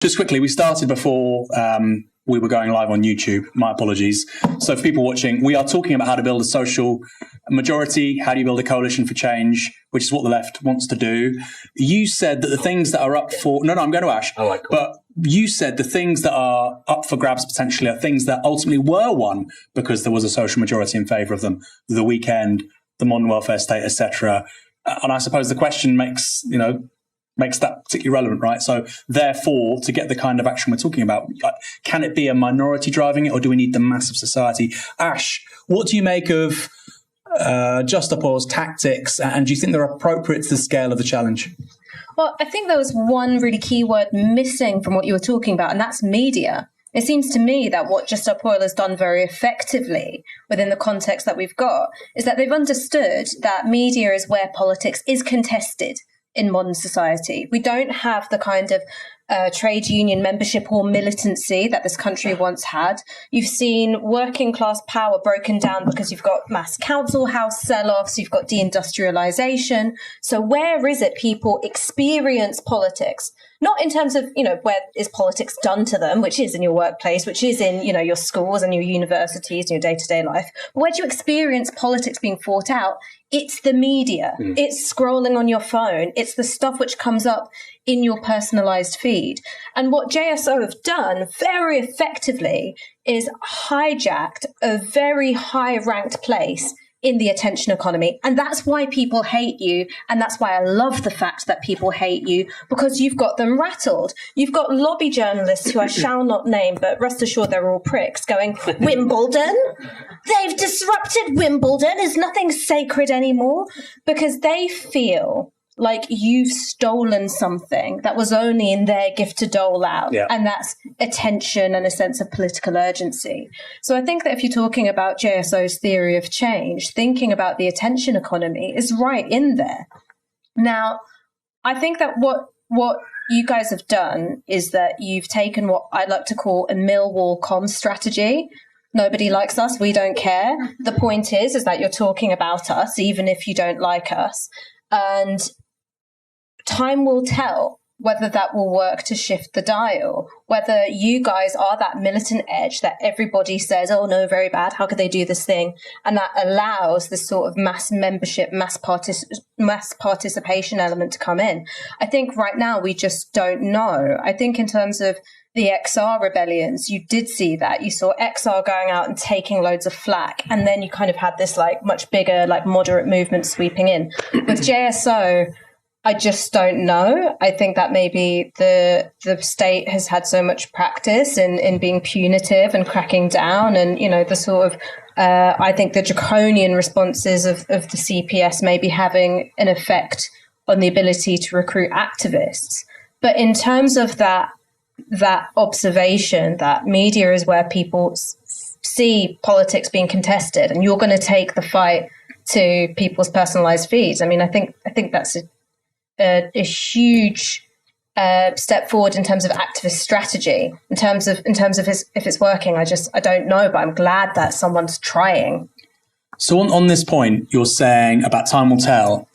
Just quickly, we started before we were going live on YouTube. My apologies. So for people watching, we are talking about how to build a social majority. How do you build a coalition for change, which is what the left wants to do. You said that the things that are up for... No, I'm going to Ash. Cool. But you said the things that are up for grabs potentially are things that ultimately were won because there was a social majority in favour of them. The weekend, the modern welfare state, etc. And I suppose the question makes that particularly relevant, right? So therefore, to get the kind of action we're talking about, can it be a minority driving it, or do we need the massive society? Ash, what do you make of Justapor's tactics, and do you think they're appropriate to the scale of the challenge? Well, I think there was one really key word missing from what you were talking about, and that's media. It seems to me that what Justapor has done very effectively within the context that we've got is that they've understood that media is where politics is contested in modern society. We don't have the kind of trade union membership or militancy that this country once had. You've seen working class power broken down because you've got mass council house sell-offs, you've got deindustrialization. So where is it people experience politics? Not in terms of, where is politics done to them, which is in your workplace, which is in, your schools and your universities and your day-to-day life. But where do you experience politics being fought out? It's the media. It's scrolling on your phone. It's the stuff which comes up in your personalized feed. And what JSO have done very effectively is hijacked a very high-ranked place in the attention economy. And that's why people hate you. And that's why I love the fact that people hate you, because you've got them rattled. You've got lobby journalists who I shall not name, but rest assured they're all pricks going, Wimbledon? They've disrupted Wimbledon. Is nothing sacred anymore? Because they feel like you've stolen something that was only in their gift to dole out. Yeah. And that's attention and a sense of political urgency. So I think that if you're talking about JSO's theory of change, thinking about the attention economy is right in there. Now, I think that what you guys have done is that you've taken what I like to call a Millwall comms strategy. Nobody likes us. We don't care. The point is that you're talking about us, even if you don't like us. And time will tell whether that will work to shift the dial, whether you guys are that militant edge that everybody says, oh no, very bad, how could they do this thing? And that allows this sort of mass membership, mass participation element to come in. I think right now we just don't know. I think in terms of the XR rebellions, you did see that. You saw XR going out and taking loads of flack, and then you kind of had this much bigger, moderate movement sweeping in. With JSO, I just don't know. I think that maybe the state has had so much practice in being punitive and cracking down, and the sort of I think the draconian responses of the CPS may be having an effect on the ability to recruit activists. But in terms of that observation that media is where people see politics being contested, and you're going to take the fight to people's personalized feeds. I mean, I think that's a huge step forward in terms of activist strategy. In terms of if it's working, I don't know, but I'm glad that someone's trying. So on this point, you're saying about time will tell.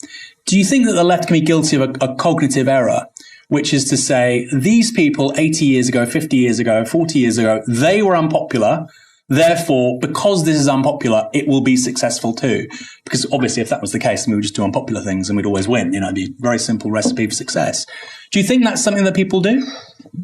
Do you think that the left can be guilty of a cognitive error, which is to say these people 80 years ago, 50 years ago, 40 years ago, they were unpopular. Therefore, because this is unpopular, it will be successful too. Because obviously, if that was the case, then we would just do unpopular things and we'd always win. It'd be a very simple recipe for success. Do you think that's something that people do?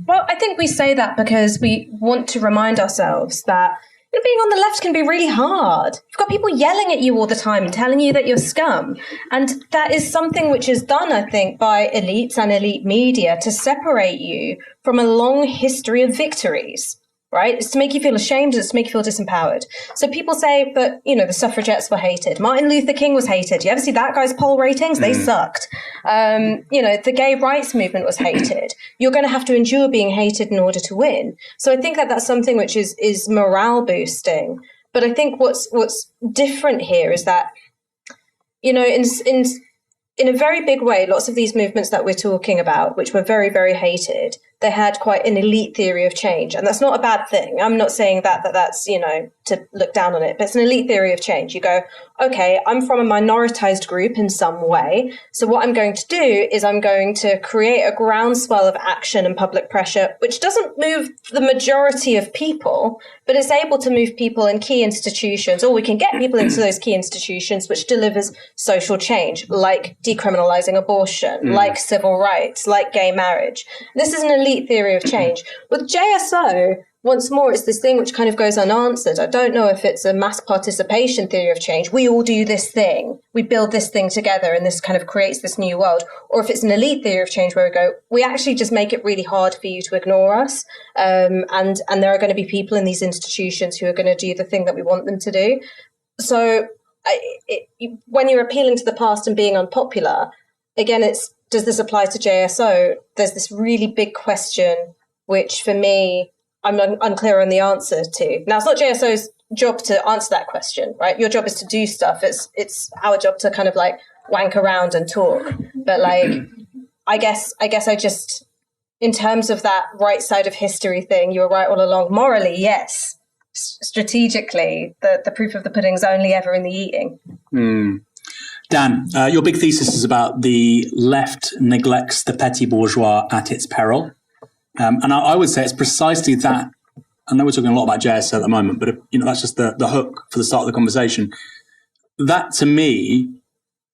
Well, I think we say that because we want to remind ourselves that being on the left can be really hard. You've got people yelling at you all the time and telling you that you're scum. And that is something which is done, I think, by elites and elite media to separate you from a long history of victories. Right? It's to make you feel ashamed, it's to make you feel disempowered. So people say, but, the suffragettes were hated. Martin Luther King was hated. You ever see that guy's poll ratings? They sucked. The gay rights movement was hated. You're going to have to endure being hated in order to win. So I think that that's something which is morale boosting. But I think what's different here is that, in a very big way, lots of these movements that we're talking about, which were very, very hated, they had quite an elite theory of change. And that's not a bad thing. I'm not saying that's, to to look down on it, but it's an elite theory of change. You go, okay, I'm from a minoritized group in some way. So what I'm going to do is I'm going to create a groundswell of action and public pressure, which doesn't move the majority of people, but it's able to move people in key institutions, or we can get people into those key institutions, which delivers social change, like decriminalizing abortion, like civil rights, like gay marriage. This is an elite theory of change. With JSO, once more, it's this thing which kind of goes unanswered. I don't know if it's a mass participation theory of change. We all do this thing. We build this thing together and this kind of creates this new world. Or if it's an elite theory of change where we go, we actually just make it really hard for you to ignore us. And there are going to be people in these institutions who are going to do the thing that we want them to do. So when you're appealing to the past and being unpopular, again, does this apply to JSO? There's this really big question, which for me, I'm unclear on the answer to. Now, it's not JSO's job to answer that question, right? Your job is to do stuff. It's our job to kind of like wank around and talk. But like, I guess I just, in terms of that right side of history thing, you were right all along. Morally, yes. Strategically, the proof of the pudding is only ever in the eating. Dan, your big thesis is about the left neglects the petit bourgeois at its peril. And I would say it's precisely that. I know we're talking a lot about JSO at the moment, but that's just the hook for the start of the conversation. That, to me,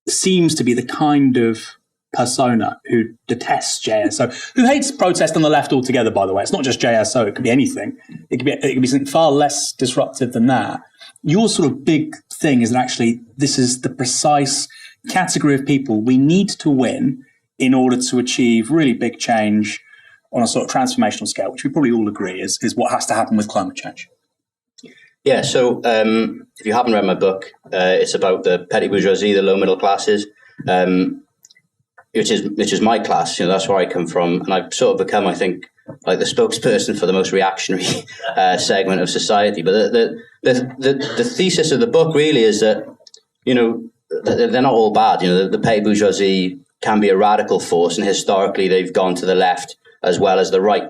seems to be the kind of persona who detests JSO, who hates protest on the left altogether, by the way. It's not just JSO. It could be anything. It could be something far less disruptive than that. Your sort of big thing is that actually this is the precise category of people we need to win in order to achieve really big change on a sort of transformational scale, which we probably all agree is what has to happen with climate change. Yeah, so if you haven't read my book, it's about the petite bourgeoisie, the low middle classes, which is my class. That's where I come from, and I've sort of become, I think, like the spokesperson for the most reactionary segment of society. But the thesis of the book really is that they're not all bad. The petite bourgeoisie can be a radical force, and historically they've gone to the left as well as the right.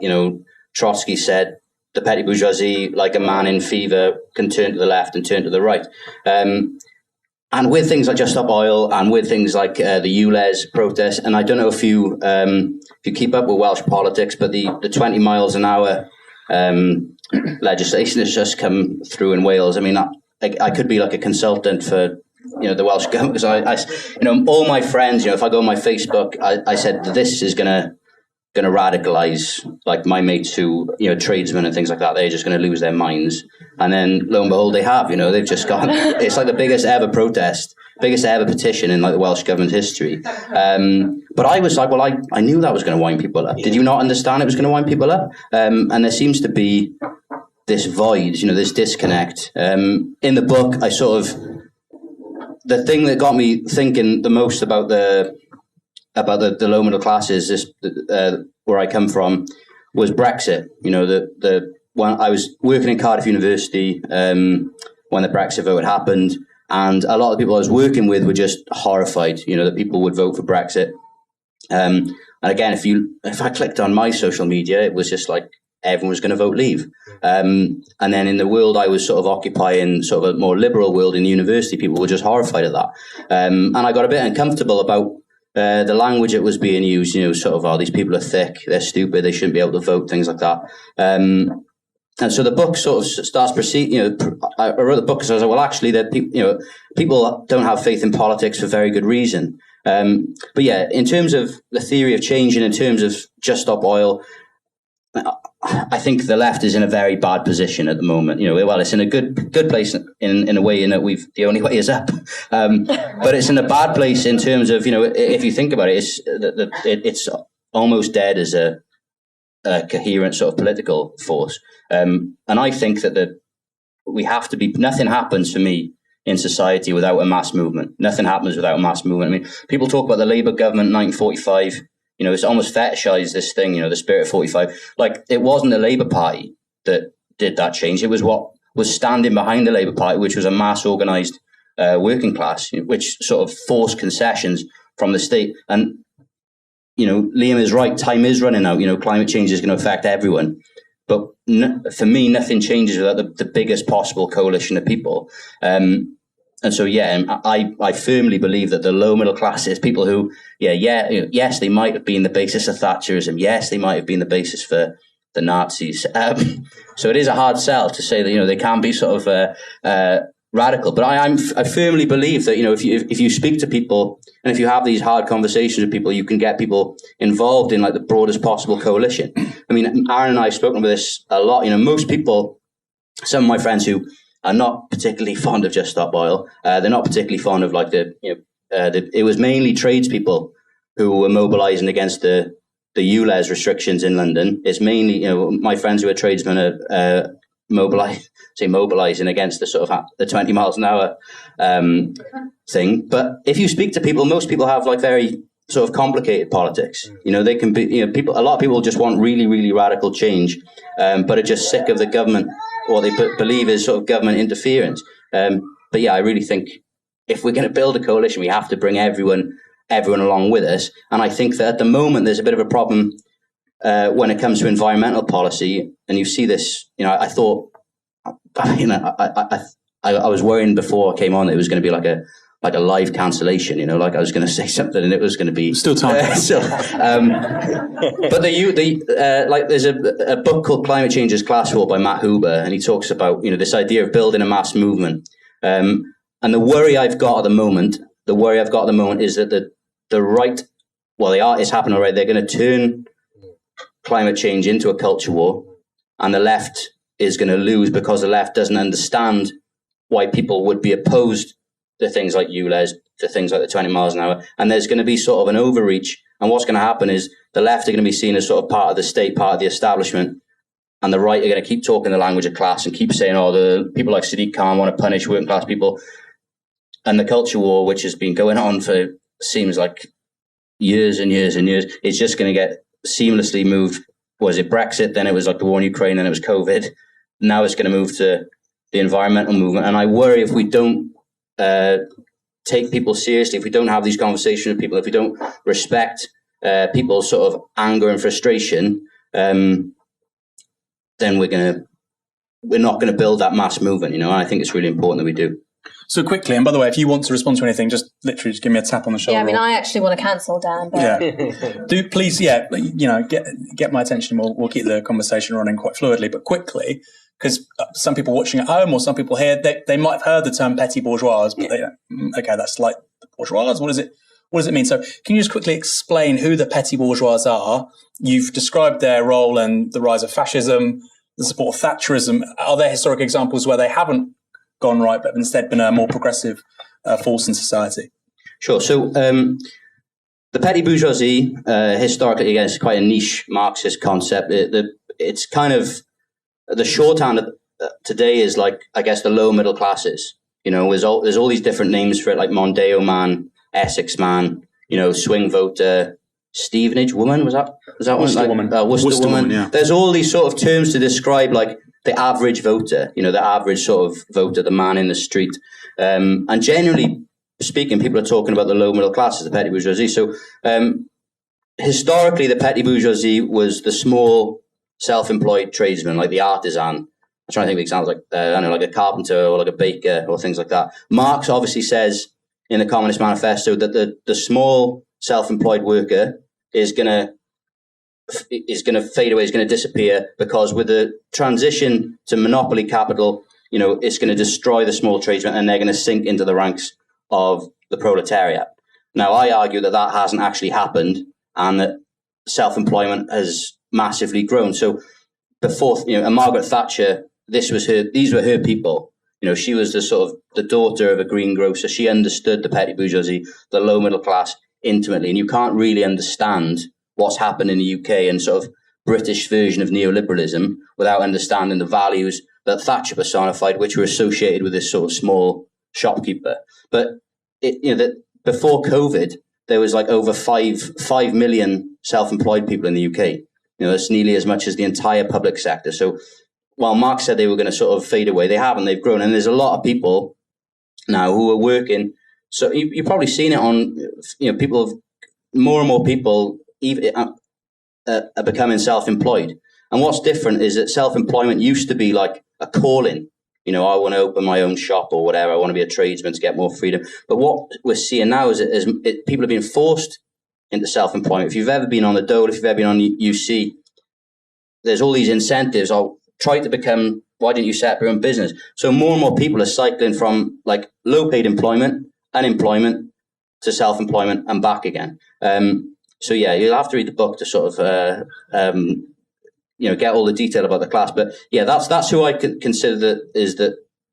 Trotsky said the petty bourgeoisie, like a man in fever, can turn to the left and turn to the right. And with things like Just Stop Oil and with things like the ULEZ protest, and I don't know if you keep up with Welsh politics, but the 20 miles an hour legislation has just come through in Wales. I mean, I could be like a consultant for the Welsh government, because I all my friends, if I go on my Facebook, I said this is gonna radicalize, like my mates who tradesmen and things like that. They're just going to lose their minds, and then lo and behold, they have. They've just gone. It's like the biggest ever protest, biggest ever petition in like the Welsh government history. But I was like, well, I knew that was going to wind people up. Did you not understand it was going to wind people up? And there seems to be this void, this disconnect. In the book, I sort of, the thing that got me thinking the most about the low middle classes, where I come from, was Brexit. When I was working in Cardiff University when the Brexit vote happened, and a lot of people I was working with were just horrified, that people would vote for Brexit. And again, if I clicked on my social media, it was just like everyone was going to vote leave. And then in the world I was sort of occupying, sort of a more liberal world in university, people were just horrified at that. And I got a bit uncomfortable about the language that was being used, sort of, these people are thick, they're stupid, they shouldn't be able to vote, things like that. And so the book sort of starts proceed. I wrote the book because I was like, well, actually, that people don't have faith in politics for very good reason. But yeah, in terms of the theory of change and in terms of Just Stop Oil, I think the left is in a very bad position at the moment. Well, it's in a good place in a way, in that the only way is up. But it's in a bad place in terms of, if you think about it, it's almost dead as a coherent sort of political force. And I think that we have to be. Nothing happens for me in society without a mass movement. Nothing happens without a mass movement. I mean, people talk about the Labour government in 1945. It's almost fetishized, this thing, the spirit of 45. Like, it wasn't the Labour Party that did that change. It was what was standing behind the Labour Party, which was a mass organised working class, which sort of forced concessions from the state. And, Liam is right. Time is running out. Climate change is going to affect everyone. But for me, nothing changes without the biggest possible coalition of people. And so, I firmly believe that the low middle classes, people who, yes, they might have been the basis of Thatcherism. Yes, they might have been the basis for the Nazis. So it is a hard sell to say that, they can be sort of radical. But I firmly believe that, if you speak to people and if you have these hard conversations with people, you can get people involved in like the broadest possible coalition. I mean, Aaron and I have spoken about this a lot. Most people, some of my friends who are not particularly fond of Just Stop Oil, they're not particularly fond of like it was mainly tradespeople who were mobilising against the ULEZ restrictions in London. It's mainly, my friends who are tradesmen are mobilising against the sort of the 20 miles an hour thing. But if you speak to people, most people have like very sort of complicated politics. They can be, a lot of people just want really, really radical change, but are just sick of the government, or they believe is sort of government interference. But I really think if we're going to build a coalition, we have to bring everyone along with us. And I think that at the moment there's a bit of a problem when it comes to environmental policy. And you see this, I thought, I was worrying before I came on that it was going to be like a live cancellation, like I was going to say something and it was going to be still time. But there's a book called Climate Change is Class War by Matt Huber, and he talks about this idea of building a mass movement. And the worry I've got at the moment is that the right, it's happened already. They're going to turn climate change into a culture war, and the left is going to lose because the left doesn't understand why people would be opposed to things like ULEZ, to things like the 20 miles an hour. And there's going to be sort of an overreach. And what's going to happen is the left are going to be seen as sort of part of the state, part of the establishment. And the right are going to keep talking the language of class and keep saying, the people like Sadiq Khan want to punish working class people. And the culture war, which has been going on for seems like years and years and years, is just going to get seamlessly moved. Was it Brexit? Then it was like the war in Ukraine, then it was COVID. Now it's going to move to the environmental movement. And I worry if we don't take people seriously, if we don't have these conversations with people, if we don't respect people's sort of anger and frustration, then we're not going to build that mass movement, and I think it's really important that we do. So quickly, and by the way, if you want to respond to anything, just literally just give me a tap on the shoulder. Yeah, I mean, I actually want to cancel Dan. But... Do please, get my attention. We'll keep the conversation running quite fluidly, but quickly, because some people watching at home or some people here, they might have heard the term petty bourgeois, but that's like the bourgeois. What does it mean? So can you just quickly explain who the petty bourgeois are? You've described their role and the rise of fascism, the support of Thatcherism. Are there historic examples where they haven't gone right, but instead been a more progressive force in society? Sure. So the petty bourgeoisie, historically, again, is quite a niche Marxist concept. It's kind of the shorthand today is like, I guess, the low middle classes. There's all these different names for it, like Mondeo man, Essex man, swing voter, Stevenage woman. Was that Worcester one? Woman. Worcester woman. Yeah. There's all these sort of terms to describe like the average voter, the average sort of voter, the man in the street. And generally speaking, people are talking about the low middle classes, the petty bourgeoisie. So historically, the petty bourgeoisie was the small self-employed tradesman, like the artisan. I'm trying to think of examples like a carpenter or like a baker or things like that. Marx obviously says in the Communist Manifesto that the small self-employed worker is going to fade away, is going to disappear, because with the transition to monopoly capital, it's going to destroy the small tradesmen and they're going to sink into the ranks of the proletariat. Now, I argue that hasn't actually happened and that self-employment has massively grown. So before, and Margaret Thatcher, these were her people. She was the daughter of a greengrocer. She understood the petty bourgeoisie, the low middle class intimately. And you can't really understand what's happened in the UK and sort of British version of neoliberalism without understanding the values that Thatcher personified, which were associated with this sort of small shopkeeper. But before COVID, there was like over 5 million self-employed people in the UK. It's nearly as much as the entire public sector. So while Marx said they were going to sort of fade away, they haven't. They've grown, and there's a lot of people now who are working. So you've probably seen it on, more and more people even are becoming self-employed. And what's different is that self-employment used to be like a calling. You know, I want to open my own shop or whatever. I want to be a tradesman to get more freedom. But what we're seeing now is people are being forced into self-employment. If you've ever been on the dole, if you've ever been on UC, there's all these incentives. I'll try to become, why didn't you set up your own business? So more and more people are cycling from like low-paid employment, unemployment, to self-employment and back again. So yeah, you'll have to read the book to sort of get all the detail about the class. But yeah, that's who I consider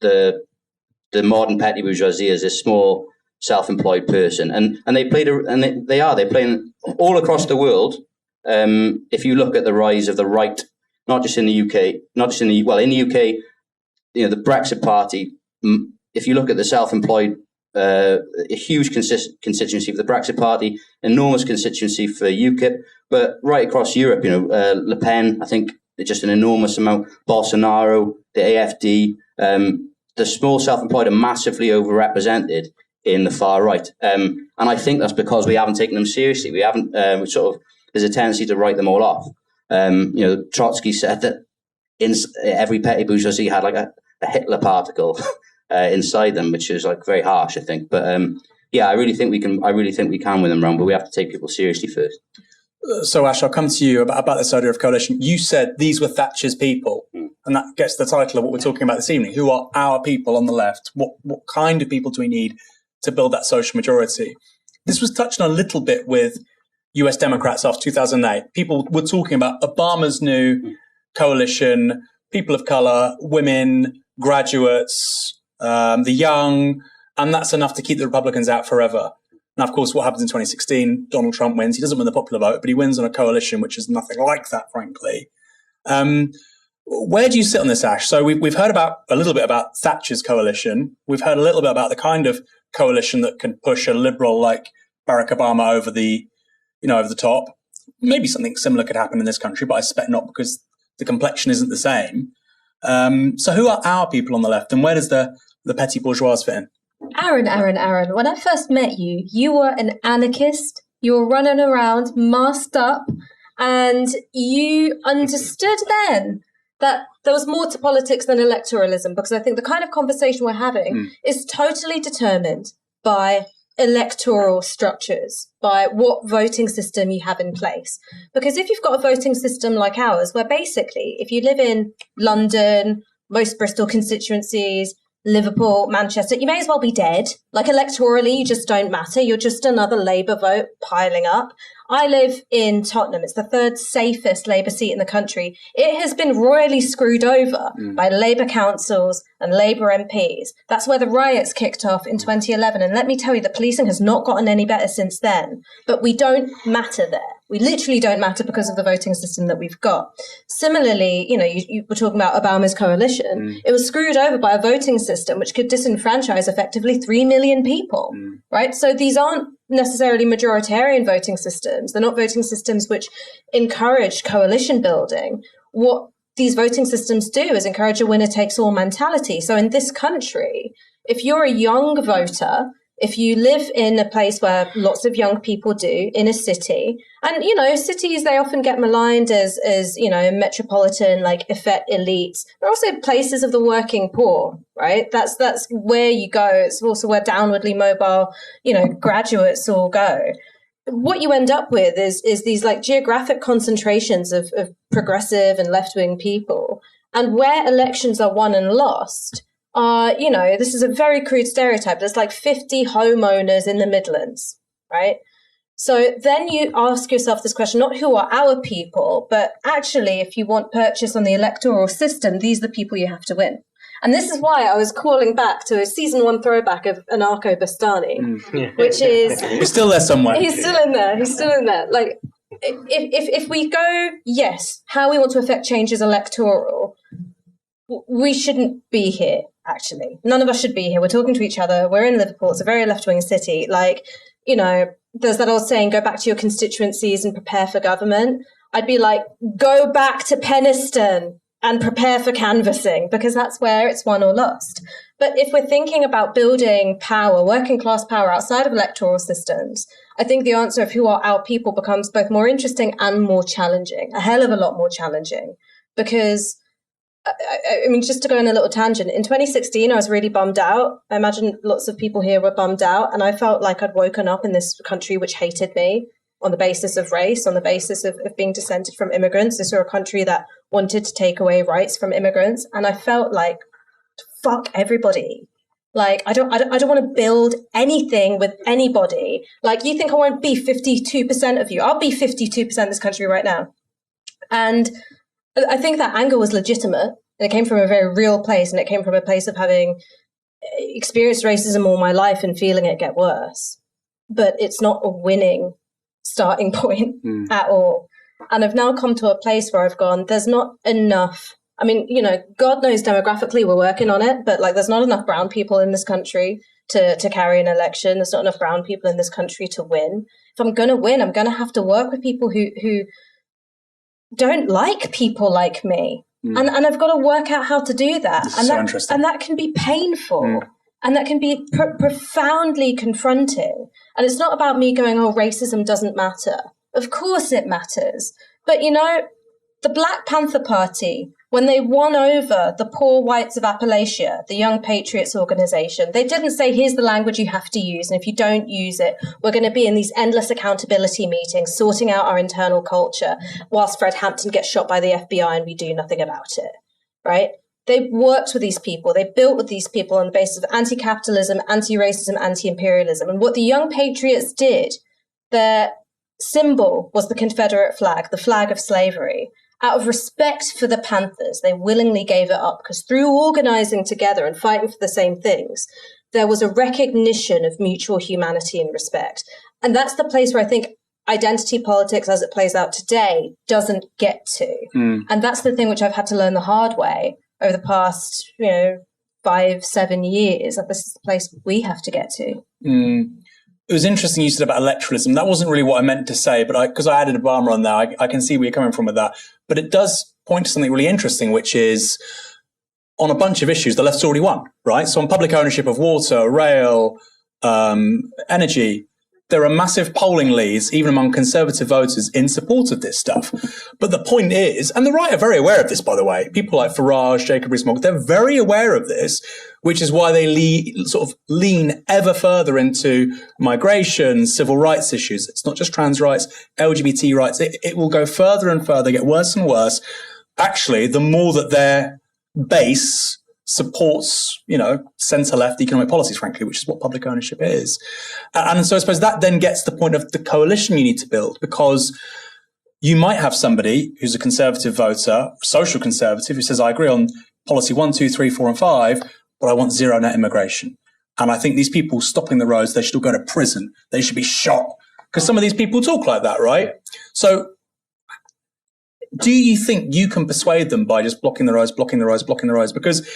the modern petty bourgeoisie as a small self-employed person, and they're playing all across the world. If you look at the rise of the right, not just in the UK, in the UK, the Brexit Party. If you look at the self-employed, a huge constituency for the Brexit Party, enormous constituency for UKIP, but right across Europe, Le Pen, I think just an enormous amount, Bolsonaro, the AfD, the small self-employed are massively overrepresented in the far right. And I think that's because we haven't taken them seriously. We haven't, there's a tendency to write them all off. Trotsky said that every petty bourgeoisie had like a Hitler particle inside them, which is like very harsh, I think. But I really think we can win them round, but we have to take people seriously first. So Ash, I'll come to you about this idea of coalition. You said these were Thatcher's people, and that gets the title of what we're talking about this evening. Who are our people on the left? What kind of people do we need to build that social majority? This was touched on a little bit with US Democrats after 2008. People were talking about Obama's new coalition, people of color, women, graduates, the young, and that's enough to keep the Republicans out forever. Now, of course, what happens in 2016, Donald Trump wins. He doesn't win the popular vote, but he wins on a coalition, which is nothing like that, frankly. Where do you sit on this, Ash? So we've heard a little bit about Thatcher's coalition. We've heard a little bit about the kind of coalition that can push a liberal like Barack Obama over the top. Maybe something similar could happen in this country, but I suspect not, because the complexion isn't the same. So who are our people on the left, and where does the petty bourgeois fit in? Aaron, when I first met you, you were an anarchist. You were running around masked up, and you understood then that there was more to politics than electoralism, because I think the kind of conversation we're having is totally determined by electoral structures, by what voting system you have in place. Because if you've got a voting system like ours, where basically if you live in London, most Bristol constituencies, Liverpool, Manchester, you may as well be dead. Like electorally, you just don't matter. You're just another Labour vote piling up. I live in Tottenham. It's the third safest Labour seat in the country. It has been royally screwed over by Labour councils and Labour MPs. That's where the riots kicked off in 2011. And let me tell you, the policing has not gotten any better since then. But we don't matter there. We literally don't matter because of the voting system that we've got. Similarly, you were talking about Obama's coalition. It was screwed over by a voting system which could disenfranchise effectively 3 million people, right? So these aren't necessarily majoritarian voting systems. They're not voting systems which encourage coalition building. What these voting systems do is encourage a winner-takes-all mentality. So in this country, if you're a young voter, if you live in a place where lots of young people do, in a city, and, cities, they often get maligned as metropolitan, like, effete elites. They're also places of the working poor, right? That's where you go. It's also where downwardly mobile, graduates all go. What you end up with is these, like, geographic concentrations of progressive and left-wing people. And where elections are won and lost, this is a very crude stereotype. There's like 50 homeowners in the Midlands, right? So then you ask yourself this question, not who are our people, but actually, if you want purchase on the electoral system, these are the people you have to win. And this is why I was calling back to a season 1 throwback of Aaron Bastani, which is... He's still there somewhere. He's still in there. Like, if we go, yes, how we want to affect change is electoral, we shouldn't be here. Actually, none of us should be here. We're talking to each other. We're in Liverpool. It's a very left-wing city. Like, there's that old saying, go back to your constituencies and prepare for government. I'd be like, go back to Penistone and prepare for canvassing, because that's where it's won or lost. But if we're thinking about building power, working class power outside of electoral systems, I think the answer of who are our people becomes both more interesting and more challenging, a hell of a lot more challenging. because I mean, just to go on a little tangent, in 2016, I was really bummed out. I imagine lots of people here were bummed out, and I felt like I'd woken up in this country which hated me on the basis of race, on the basis of being descended from immigrants. This was a country that wanted to take away rights from immigrants, and I felt like, fuck everybody. Like, I don't want to build anything with anybody. Like, you think I won't be 52% of you? I'll be 52% of this country right now. And I think that anger was legitimate. And it came from a very real place. And it came from a place of having experienced racism all my life and feeling it get worse. But it's not a winning starting point at all. And I've now come to a place where I've gone, there's not enough. I mean, you know, God knows demographically we're working on it, but like there's not enough brown people in this country to carry an election. There's not enough brown people in this country to win. If I'm going to win, I'm going to have to work with people who don't like people like me. And I've got to work out how to do that. And that can be painful. And that can be profoundly confronting. And it's not about me going, oh, racism doesn't matter. Of course it matters. But, you know, the Black Panther Party, when they won over the poor whites of Appalachia, the Young Patriots organization, they didn't say, here's the language you have to use. And if you don't use it, we're going to be in these endless accountability meetings, sorting out our internal culture, whilst Fred Hampton gets shot by the FBI and we do nothing about it, right? They worked with these people. They built with these people on the basis of anti-capitalism, anti-racism, anti-imperialism. And what the Young Patriots did, their symbol was the Confederate flag, the flag of slavery. Out of respect for the Panthers, they willingly gave it up because through organizing together and fighting for the same things, there was a recognition of mutual humanity and respect. And that's the place where I think identity politics as it plays out today doesn't get to. And that's the thing which I've had to learn the hard way over the past, 5-7 years. That this is the place we have to get to. It was interesting you said about electoralism. That wasn't really what I meant to say, but because I added Obama on there, I can see where you're coming from with that. But it does point to something really interesting, which is on a bunch of issues, the left's already won, right? So on public ownership of water, rail, energy, there are massive polling leads, even among conservative voters, in support of this stuff. But the point is, and the right are very aware of this, by the way, people like Farage, Jacob Rees-Mogg, they're very aware of this, which is why they lean ever further into migration, civil rights issues. It's not just trans rights, LGBT rights. It will go further and further, get worse and worse. Actually, the more that their base supports, centre-left economic policies, frankly, which is what public ownership is. And so I suppose that then gets to the point of the coalition you need to build, because you might have somebody who's a conservative voter, social conservative, who says, I agree on policy 1, 2, 3, 4, and 5, but I want zero net immigration. And I think these people stopping the roads, they should all go to prison. They should be shot. Because some of these people talk like that, right? So do you think you can persuade them by just blocking the roads? Because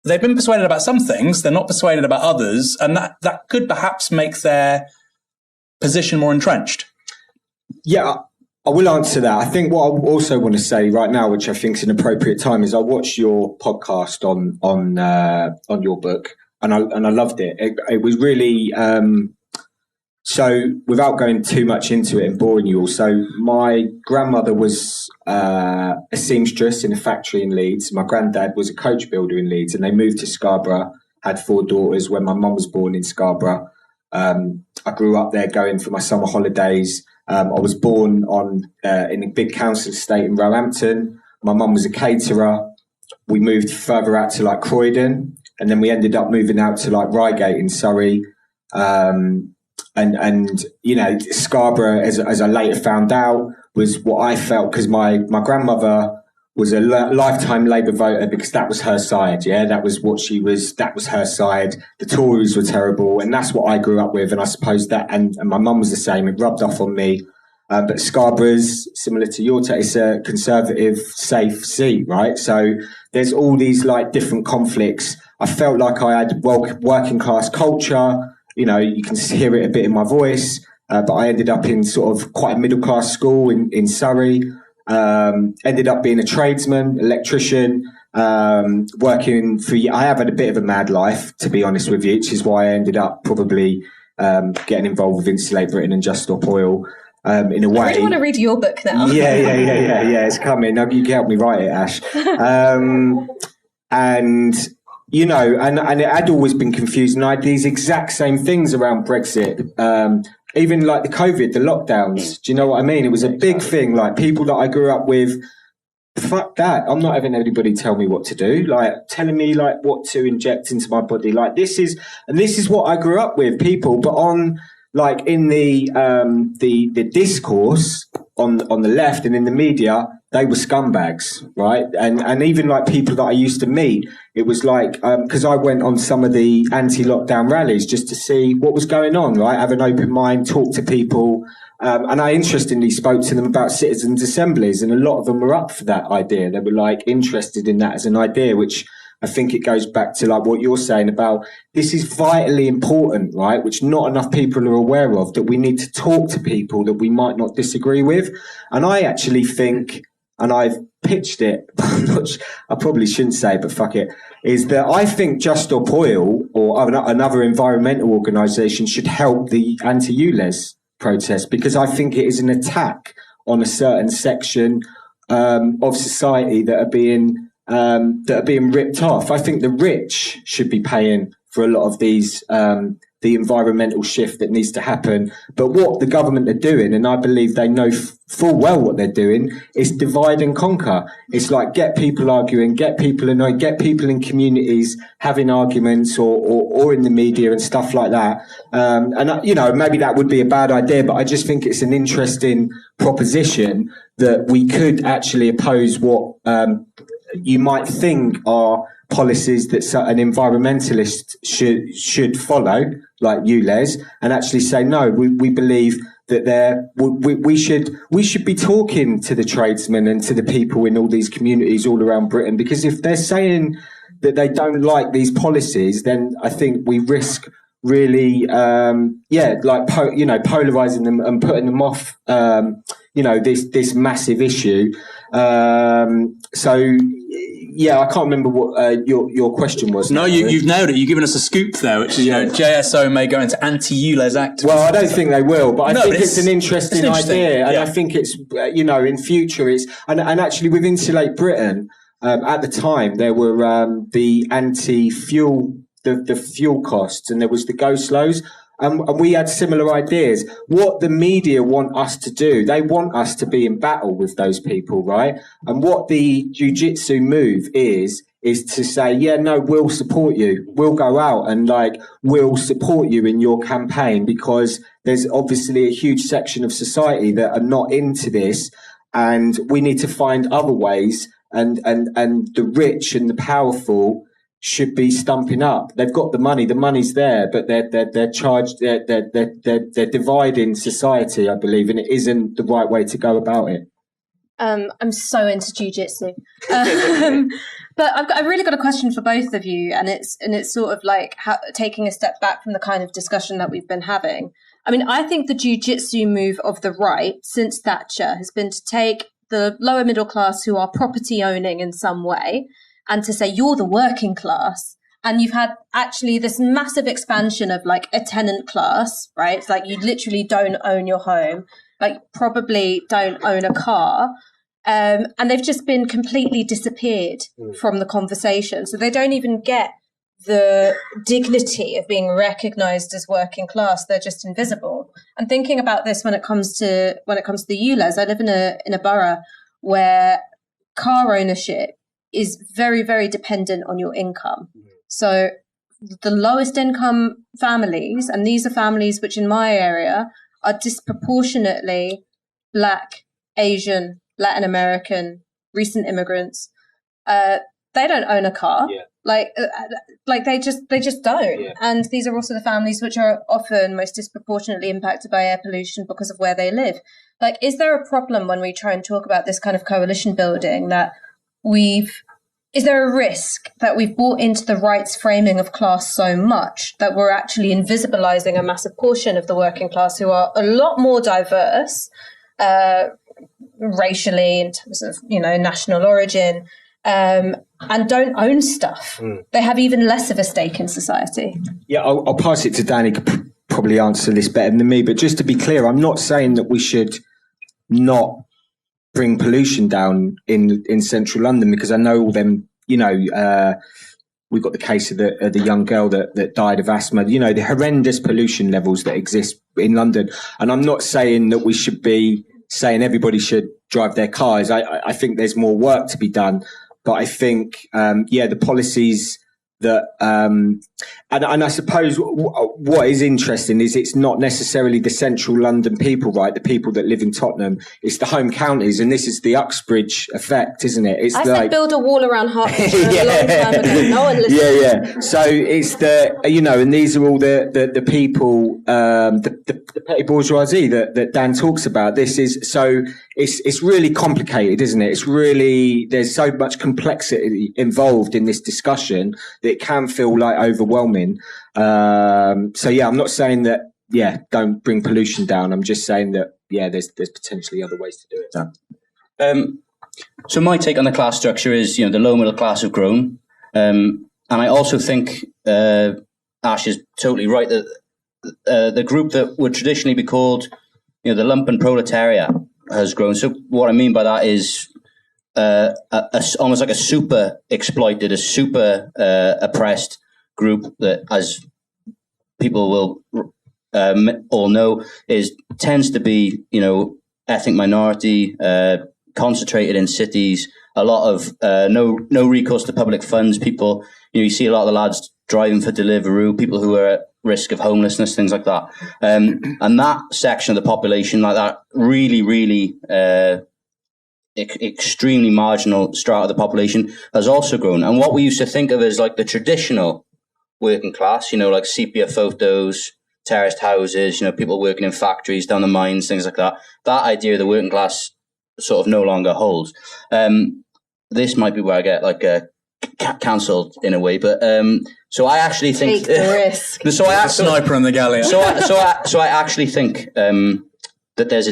they've been persuaded about some things, they're not persuaded about others, and that could perhaps make their position more entrenched. Yeah, I will answer that. I think what I also want to say right now, which I think is an appropriate time, is I watched your podcast on your book, and I loved it. It was really so. Without going too much into it and boring you all, so my grandmother was a seamstress in a factory in Leeds. My granddad was a coach builder in Leeds, and they moved to Scarborough. Had 4 daughters when my mum was born in Scarborough. I grew up there, going for my summer holidays. I was born in a big council estate in Roehampton. My mum was a caterer. We moved further out to like Croydon, and then we ended up moving out to like Reigate in Surrey. And Scarborough, as I later found out, was what I felt, because my grandmother was a lifetime Labour voter, because that was her side. Yeah, that was what she was. That was her side. The Tories were terrible, and that's what I grew up with. And I suppose that, and my mum was the same. It rubbed off on me. But Scarborough's similar to your take. It's a conservative, safe seat, right? So there's all these like different conflicts. I felt like I had working class culture. You can hear it a bit in my voice. But I ended up in sort of quite a middle class school in Surrey. Ended up being a tradesman, electrician, working for. I have had a bit of a mad life, to be honest with you, which is why I ended up probably getting involved with Insulate Britain and Just Stop Oil. in a way. I really want to read your book now. Yeah. It's coming. You can help me write it, Ash. And you know, and it had always been confusing. I had these exact same things around Brexit. Even like the COVID, the lockdowns. Do you know what I mean? It was a big thing. Like people that I grew up with, fuck that. I'm not having anybody tell me what to do. Like telling me like what to inject into my body. Like this is what I grew up with. People, but on like in the discourse on the left and in the media, they were scumbags, right? And even like people that I used to meet, it was like because I went on some of the anti-lockdown rallies just to see what was going on, right? Have an open mind, talk to people. And I interestingly spoke to them about citizens' assemblies, and a lot of them were up for that idea. They were like interested in that as an idea, which I think it goes back to like what you're saying about this is vitally important, right? Which not enough people are aware of, that we need to talk to people that we might not disagree with. And I actually think, and I've pitched it, I probably shouldn't say it, but fuck it, is that I think Just Stop Oil or another environmental organisation should help the anti-ULEZ protest, because I think it is an attack on a certain section of society that are being ripped off. I think the rich should be paying for a lot of these the environmental shift that needs to happen. But what the government are doing, and I believe they know full well what they're doing, is divide and conquer. It's like get people arguing, get people annoyed, get people in communities having arguments or in the media and stuff like that. And, you know, maybe that would be a bad idea, but I just think it's an interesting proposition that we could actually oppose what you might think are policies that an environmentalist should follow, like ULEZ, and actually say, no, we believe that we should be talking to the tradesmen and to the people in all these communities all around Britain, because if they're saying that they don't like these policies, then I think we risk really, polarizing them and putting them off, this massive issue. Yeah, I can't remember what your question was. No, you've nailed it. You've given us a scoop there, which is, JSO may go into anti-ULEZ activism. Well, I don't think they will, but I think it's an interesting idea. And I think it's, in future, and actually with Insulate Britain, at the time, there were the anti-fuel, the fuel costs, and there was the go-slows. And we had similar ideas. What the media want us to do, they want us to be in battle with those people, right? And what the jiu-jitsu move is to say, yeah, no, we'll support you. We'll go out and we'll support you in your campaign, because there's obviously a huge section of society that are not into this, and we need to find other ways. And the rich and the powerful should be stumping up. They've got the money. The money's there, but they're charged. They're dividing society, I believe, and it isn't the right way to go about it. I'm so into jiu-jitsu, but I've really got a question for both of you, and it's sort of like taking a step back from the kind of discussion that we've been having. I mean, I think the jiu-jitsu move of the right since Thatcher has been to take the lower middle class who are property owning in some way, and to say you're the working class. And you've had actually this massive expansion of a tenant class, right? It's like you literally don't own your home, probably don't own a car. And they've just been completely disappeared from the conversation. So they don't even get the dignity of being recognized as working class. They're just invisible. I'm thinking about this when it comes to the ULEZ. I live in a borough where car ownership is very, very dependent on your income. So the lowest income families, and these are families which in my area are disproportionately Black, Asian, Latin American, recent immigrants, they don't own a car. Yeah. They just don't. Yeah. And these are also the families which are often most disproportionately impacted by air pollution because of where they live. Is there a problem when we try and talk about this kind of coalition building that is there a risk that we've bought into the right's framing of class so much that we're actually invisibilizing a massive portion of the working class who are a lot more diverse racially in terms of, national origin, and don't own stuff? They have even less of a stake in society. Yeah, I'll pass it to Danny probably answer this better than me, but just to be clear, I'm not saying that we should not bring pollution down in central London, because I know all them, we've got the case of the young girl that died of asthma, the horrendous pollution levels that exist in London. And I'm not saying that we should be saying everybody should drive their cars. I think there's more work to be done. But I think, the policies that, and I suppose what is interesting is it's not necessarily the central London people, right? The people that live in Tottenham, it's the home counties, and this is the Uxbridge effect, isn't it? It's I said build a wall around Hertfordshire a long time ago. No one listened. Yeah. So it's and these are all the people, the petty bourgeoisie that Dan talks about. This is so it's really complicated, isn't it? It's really, there's so much complexity involved in this discussion that it can feel like overwhelming. I'm not saying that, don't bring pollution down. I'm just saying that, there's potentially other ways to do it. So my take on the class structure is, the low middle class have grown. And I also think Ash is totally right that the group that would traditionally be called, the lumpen proletariat has grown. So what I mean by that is almost like a super exploited, a super oppressed group that, as people will all know, tends to be, ethnic minority, concentrated in cities, a lot of no recourse to public funds. People, you see a lot of the lads driving for Deliveroo, people who are at risk of homelessness, things like that. And that section of the population, like that really, really extremely marginal strata of the population, has also grown. And what we used to think of as like the traditional working class, like sepia photos, terraced houses, people working in factories, down the mines, things like that. That idea of the working class sort of no longer holds. This might be where I get like cancelled in a way, but so I actually think take the risk. So I sniper in the galleon. So I actually think that there's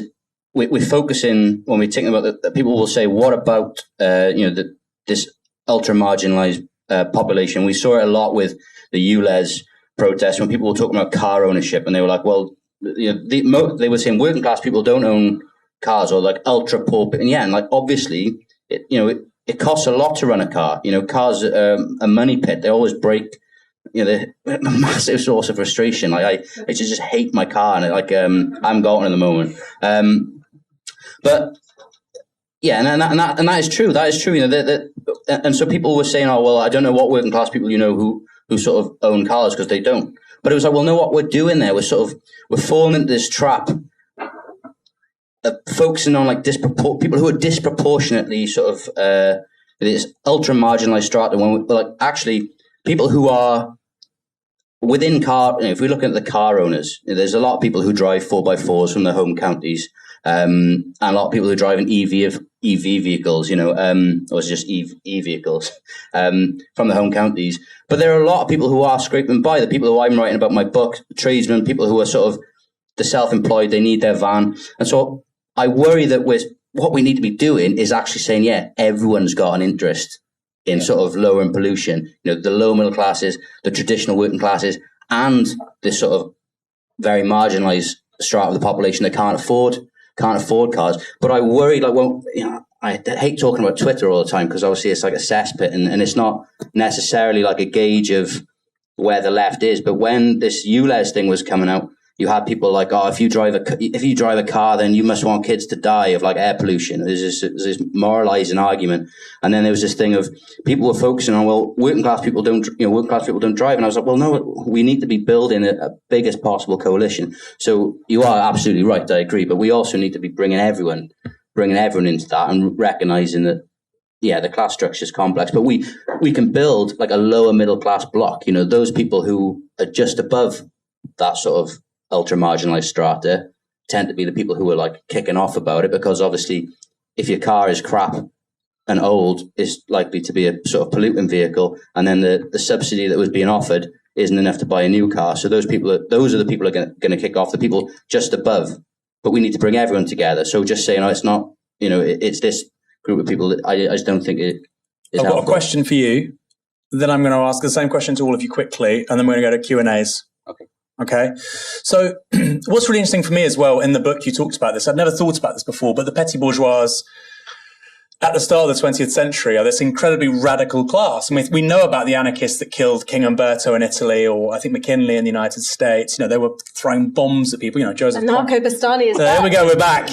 we're focusing when we're thinking about that. People will say, "What about this ultra marginalized population?" We saw it a lot with the ULEZ protests when people were talking about car ownership, and they were like, "Well, they were saying working class people don't own cars, or like ultra poor." And like obviously, it costs a lot to run a car. Cars are a money pit. They always break. They're a massive source of frustration. Like I just hate my car, and I'm Galton at the moment. But yeah, and that is true. That is true. And so people were saying, "Oh well, I don't know what working class people who sort of own cars because they don't." But it was like, well, no, what we're doing there, we're falling into this trap of focusing on like people who are disproportionately sort of this ultra marginalized strata. When like actually people who are within car, if we look at the car owners, there's a lot of people who drive 4x4s from their home counties, and a lot of people who drive in EV vehicles, or just E vehicles from the home counties. But there are a lot of people who are scraping by. The people who I'm writing about my book, tradesmen, people who are sort of the self-employed, they need their van. And so I worry that what we need to be doing is actually saying, everyone's got an interest in sort of lowering pollution. The low middle classes, the traditional working classes, and this sort of very marginalized strata of the population that can't afford cars. But I worry, I hate talking about Twitter all the time because obviously it's like a cesspit and it's not necessarily like a gauge of where the left is. But when this ULEZ thing was coming out, you had people like, "Oh, if you drive a car, then you must want kids to die of like air pollution." There's this moralizing argument, and then there was this thing of people were focusing on, well, working class people don't drive, and I was like, well, no, we need to be building a biggest possible coalition. So you are absolutely right, I agree, but we also need to be bringing everyone into that and recognizing that the class structure is complex, but we can build like a lower middle class block. Those people who are just above that sort of ultra marginalized strata tend to be the people who are like kicking off about it, because obviously if your car is crap and old, it's likely to be a sort of polluting vehicle, and then the subsidy that was being offered isn't enough to buy a new car. So those are the people who are going to kick off, the people just above. But we need to bring everyone together. So just saying, it's not, it's this group of people that I just don't think it is I've got a question for you. Then I'm going to ask the same question to all of you quickly, and then we're going to go to Q&As. Okay. Okay. So what's really interesting for me as well, in the book you talked about this, I'd never thought about this before, but the petty bourgeoisie at the start of the 20th century are this incredibly radical class. I mean, we know about the anarchists that killed King Umberto in Italy, or I think McKinley in the United States. They were throwing bombs at people. Joseph. Aaron Bastani is there we go. We're back.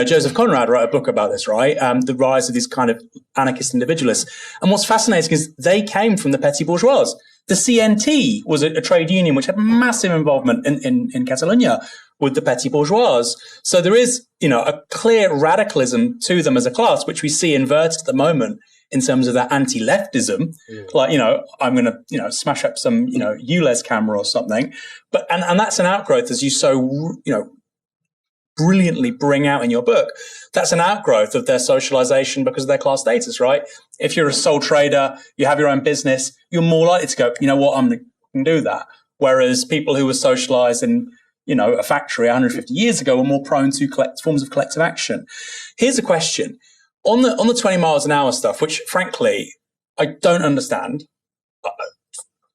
Joseph Conrad wrote a book about this, right? The rise of these kind of anarchist individualists. And what's fascinating is they came from the petty bourgeoisie. The CNT was a trade union which had massive involvement in Catalonia with the petty bourgeoisie. So there is, a clear radicalism to them as a class, which we see inverted at the moment in terms of that anti-leftism. Like, I'm going to, smash up some, ULEZ camera or something. But, and that's an outgrowth, as you so, brilliantly bring out in your book. That's an outgrowth of their socialization because of their class status, right? If you're a sole trader, you have your own business, you're more likely to go, you know what, I'm going to do that. Whereas people who were socialized in, a factory 150 years ago were more prone to forms of collective action. Here's a question. On the 20 miles an hour stuff, which frankly, I don't understand.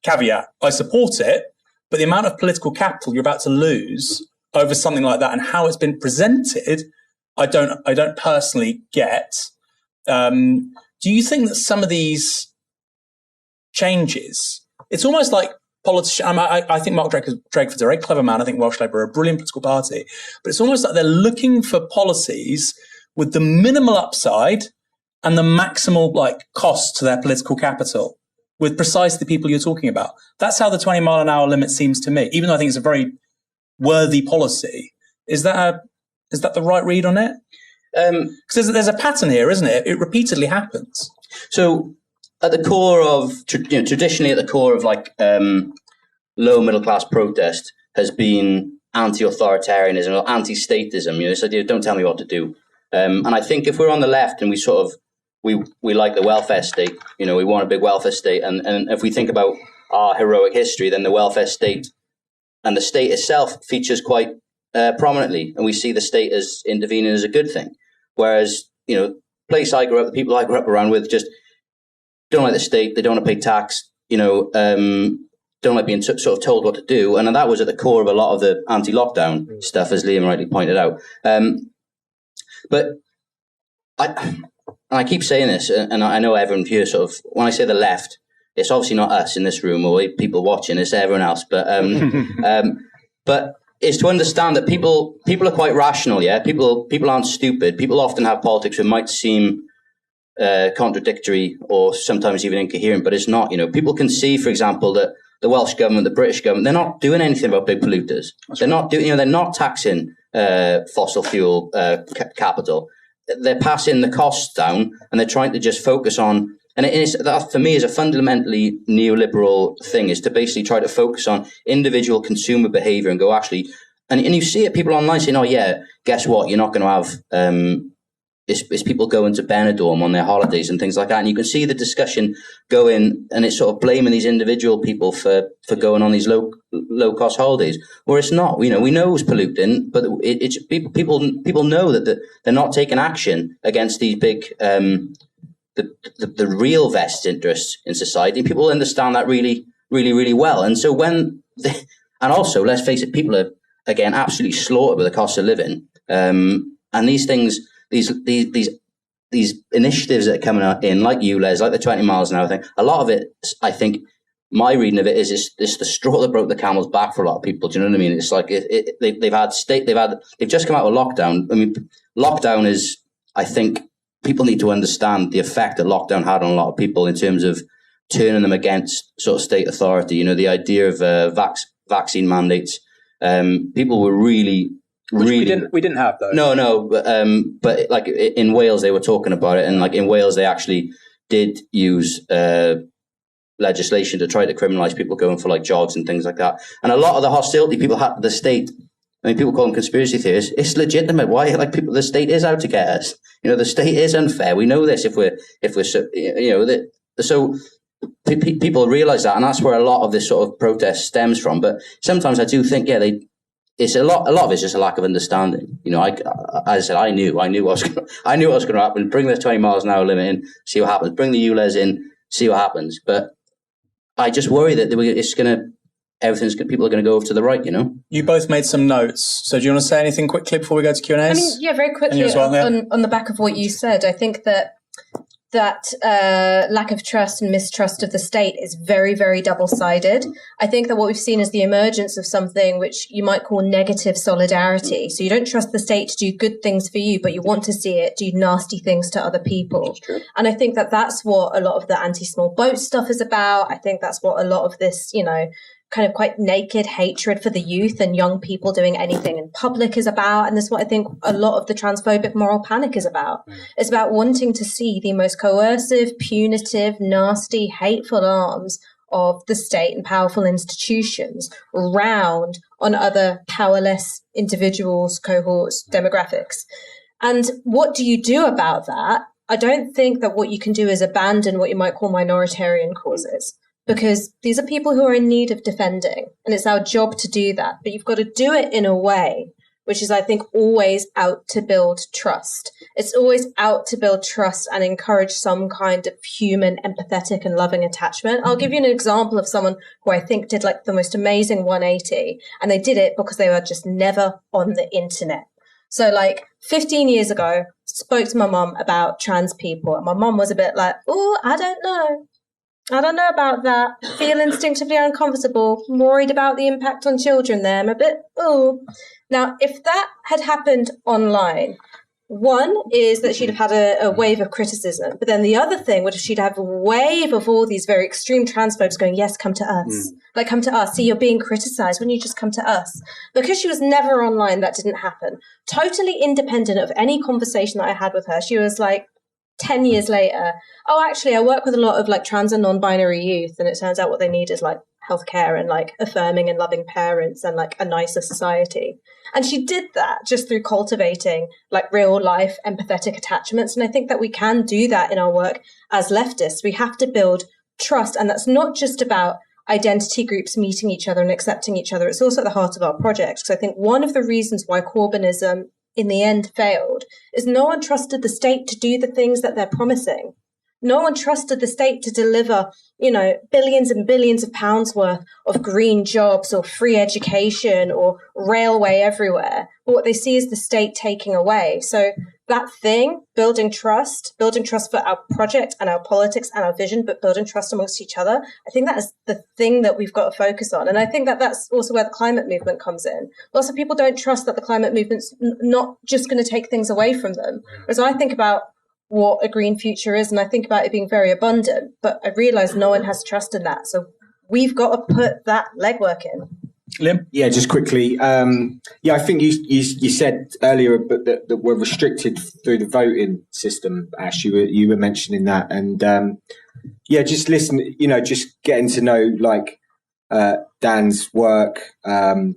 Caveat, I support it, but the amount of political capital you're about to lose over something like that and how it's been presented, I don't personally get. Do you think that some of these changes, it's almost like politicians, I think Mark Drakeford's a very clever man. I think Welsh Labour are a brilliant political party, but it's almost like they're looking for policies with the minimal upside and the maximal cost to their political capital with precisely the people you're talking about. That's how the 20 mile an hour limit seems to me, even though I think it's a very worthy policy. Is that the right read on it? Because there's a pattern here, isn't it? It repeatedly happens. So at the core of, traditionally at the core of low middle class protest has been anti-authoritarianism or anti-statism. This idea of don't tell me what to do. And I think if we're on the left and we like the welfare state, we want a big welfare state. And if we think about our heroic history, then the welfare state and the state itself features quite prominently. And we see the state as intervening as a good thing. Whereas, place I grew up, the people I grew up around with just don't like the state. They don't want to pay tax, don't like being sort of told what to do. And that was at the core of a lot of the anti-lockdown stuff, as Liam rightly pointed out. But I keep saying this, and I know everyone here when I say the left, it's obviously not us in this room or people watching, it's everyone else. But but it's to understand that people are quite rational, yeah? People aren't stupid. People often have politics that might seem contradictory or sometimes even incoherent, but it's not. People can see, for example, that the Welsh government, the British government, they're not doing anything about big polluters. They're not doing, they're not taxing fossil fuel capital. They're passing the costs down, and they're trying to just focus on. And that for me is a fundamentally neoliberal thing, is to basically try to focus on individual consumer behavior and go actually, and you see it, people online saying, oh yeah, guess what? You're not going to have, it's people going to Benidorm on their holidays and things like that. And you can see the discussion going, and it's sort of blaming these individual people for going on these low cost holidays, where it's not. We know it's polluting, but it's people know that they're not taking action against these big, the real vested interests in society. People understand that really, really, really well. And so and also, let's face it, people are, again, absolutely slaughtered with the cost of living. And these things, these initiatives that are coming in, like ULEZ, like the 20 miles an hour thing, a lot of it, I think, my reading of it is it's the straw that broke the camel's back for a lot of people. Do you know what I mean? It's like they've just come out of lockdown. I mean, lockdown is, I think, people need to understand the effect that lockdown had on a lot of people in terms of turning them against sort of state authority. The idea of vaccine mandates. People were really. We didn't have those. No, but like in Wales they were talking about it, and like in Wales they actually did use legislation to try to criminalize people going for like jogs and things like that. And a lot of the hostility people had to the state. I mean, people call them conspiracy theories. It's legitimate. Why? The state is out to get us. The state is unfair. We know this. So people realize that, and that's where a lot of this sort of protest stems from. But sometimes I do think, it's a lot of it's just a lack of understanding. As I said, I knew what was going to happen. Bring the 20 miles an hour limit in, see what happens. Bring the ULEZ in, see what happens. But I just worry that it's going to people are going to go over to the right, you know? You both made some notes. So do you want to say anything quickly before we go to Q&As? I mean, yeah, very quickly on the back of what you said, I think that lack of trust and mistrust of the state is very, very double-sided. I think that what we've seen is the emergence of something which you might call negative solidarity. So you don't trust the state to do good things for you, but you want to see it do nasty things to other people. And I think that that's what a lot of the anti-small boat stuff is about. I think that's what a lot of this, you know, kind of quite naked hatred for the youth and young people doing anything in public is about. And this is what I think a lot of the transphobic moral panic is about. It's about wanting to see the most coercive, punitive, nasty, hateful arms of the state and powerful institutions round on other powerless individuals, cohorts, demographics. And what do you do about that? I don't think that what you can do is abandon what you might call minoritarian causes, because these are people who are in need of defending, and it's our job to do that. But you've got to do it in a way which is, I think, always out to build trust. It's always out to build trust and encourage some kind of human, empathetic and loving attachment. I'll give you an example of someone who I think did like the most amazing 180, and they did it because they were just never on the internet. So like 15 years ago, spoke to my mum about trans people, and my mum was a bit like, oh, I don't know about that. Feel instinctively uncomfortable, worried about the impact on children there. I'm a bit, oh. Now, if that had happened online, one is that she'd have had a wave of criticism. But then the other thing would have she'd have a wave of all these very extreme transphobes going, yes, come to us. Like, come to us. See, you're being criticized. Wouldn't you just come to us? Because she was never online, that didn't happen. Totally independent of any conversation that I had with her. She was like, 10 years later, oh, actually, I work with a lot of like trans and non-binary youth, and it turns out what they need is like healthcare and like affirming and loving parents and like a nicer society. And she did that just through cultivating like real life empathetic attachments. And I think that we can do that in our work as leftists. We have to build trust. And that's not just about identity groups meeting each other and accepting each other. It's also at the heart of our project. Because I think one of the reasons why Corbynism in the end failed is no one trusted the state to do the things that they're promising. No one trusted the state to deliver, you know, billions and billions of pounds worth of green jobs or free education or railway everywhere. But what they see is the state taking away. So that thing, building trust for our project and our politics and our vision, but building trust amongst each other, I think that is the thing that we've got to focus on. And I think that that's also where the climate movement comes in. Lots of people don't trust that the climate movement's not just going to take things away from them. Whereas I think about what a green future is, and I think about it being very abundant, but I realize no one has trust in that. So we've got to put that legwork in. Liam? Yeah, just quickly. I think you said earlier that we're restricted through the voting system, Ash. You were mentioning that. And just listen, just getting to know like Dan's work, and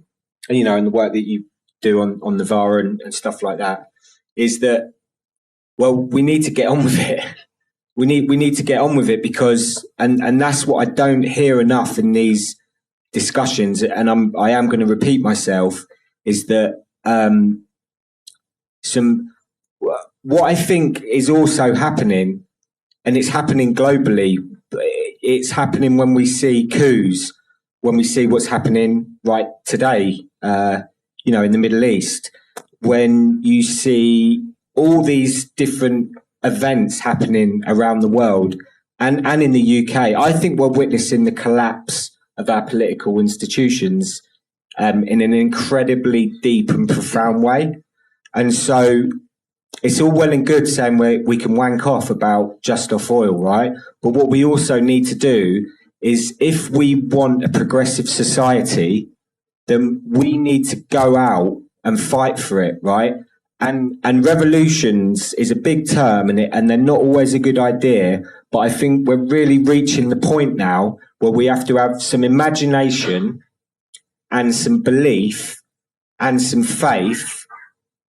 the work that you do on Novara and stuff like that, is that, well, we need to get on with it. We need to get on with it because, and that's what I don't hear enough in these discussions, and I am going to repeat myself, is that what I think is also happening, and it's happening globally, it's happening when we see coups, when we see what's happening right today, in the Middle East, when you see all these different events happening around the world and in the UK. I think we're witnessing the collapse of our political institutions in an incredibly deep and profound way. And so it's all well and good saying we can wank off about just off oil, right? But what we also need to do is, if we want a progressive society, then we need to go out and fight for it, right? And revolutions is a big term, and they're not always a good idea. But I think we're really reaching the point now where we have to have some imagination and some belief and some faith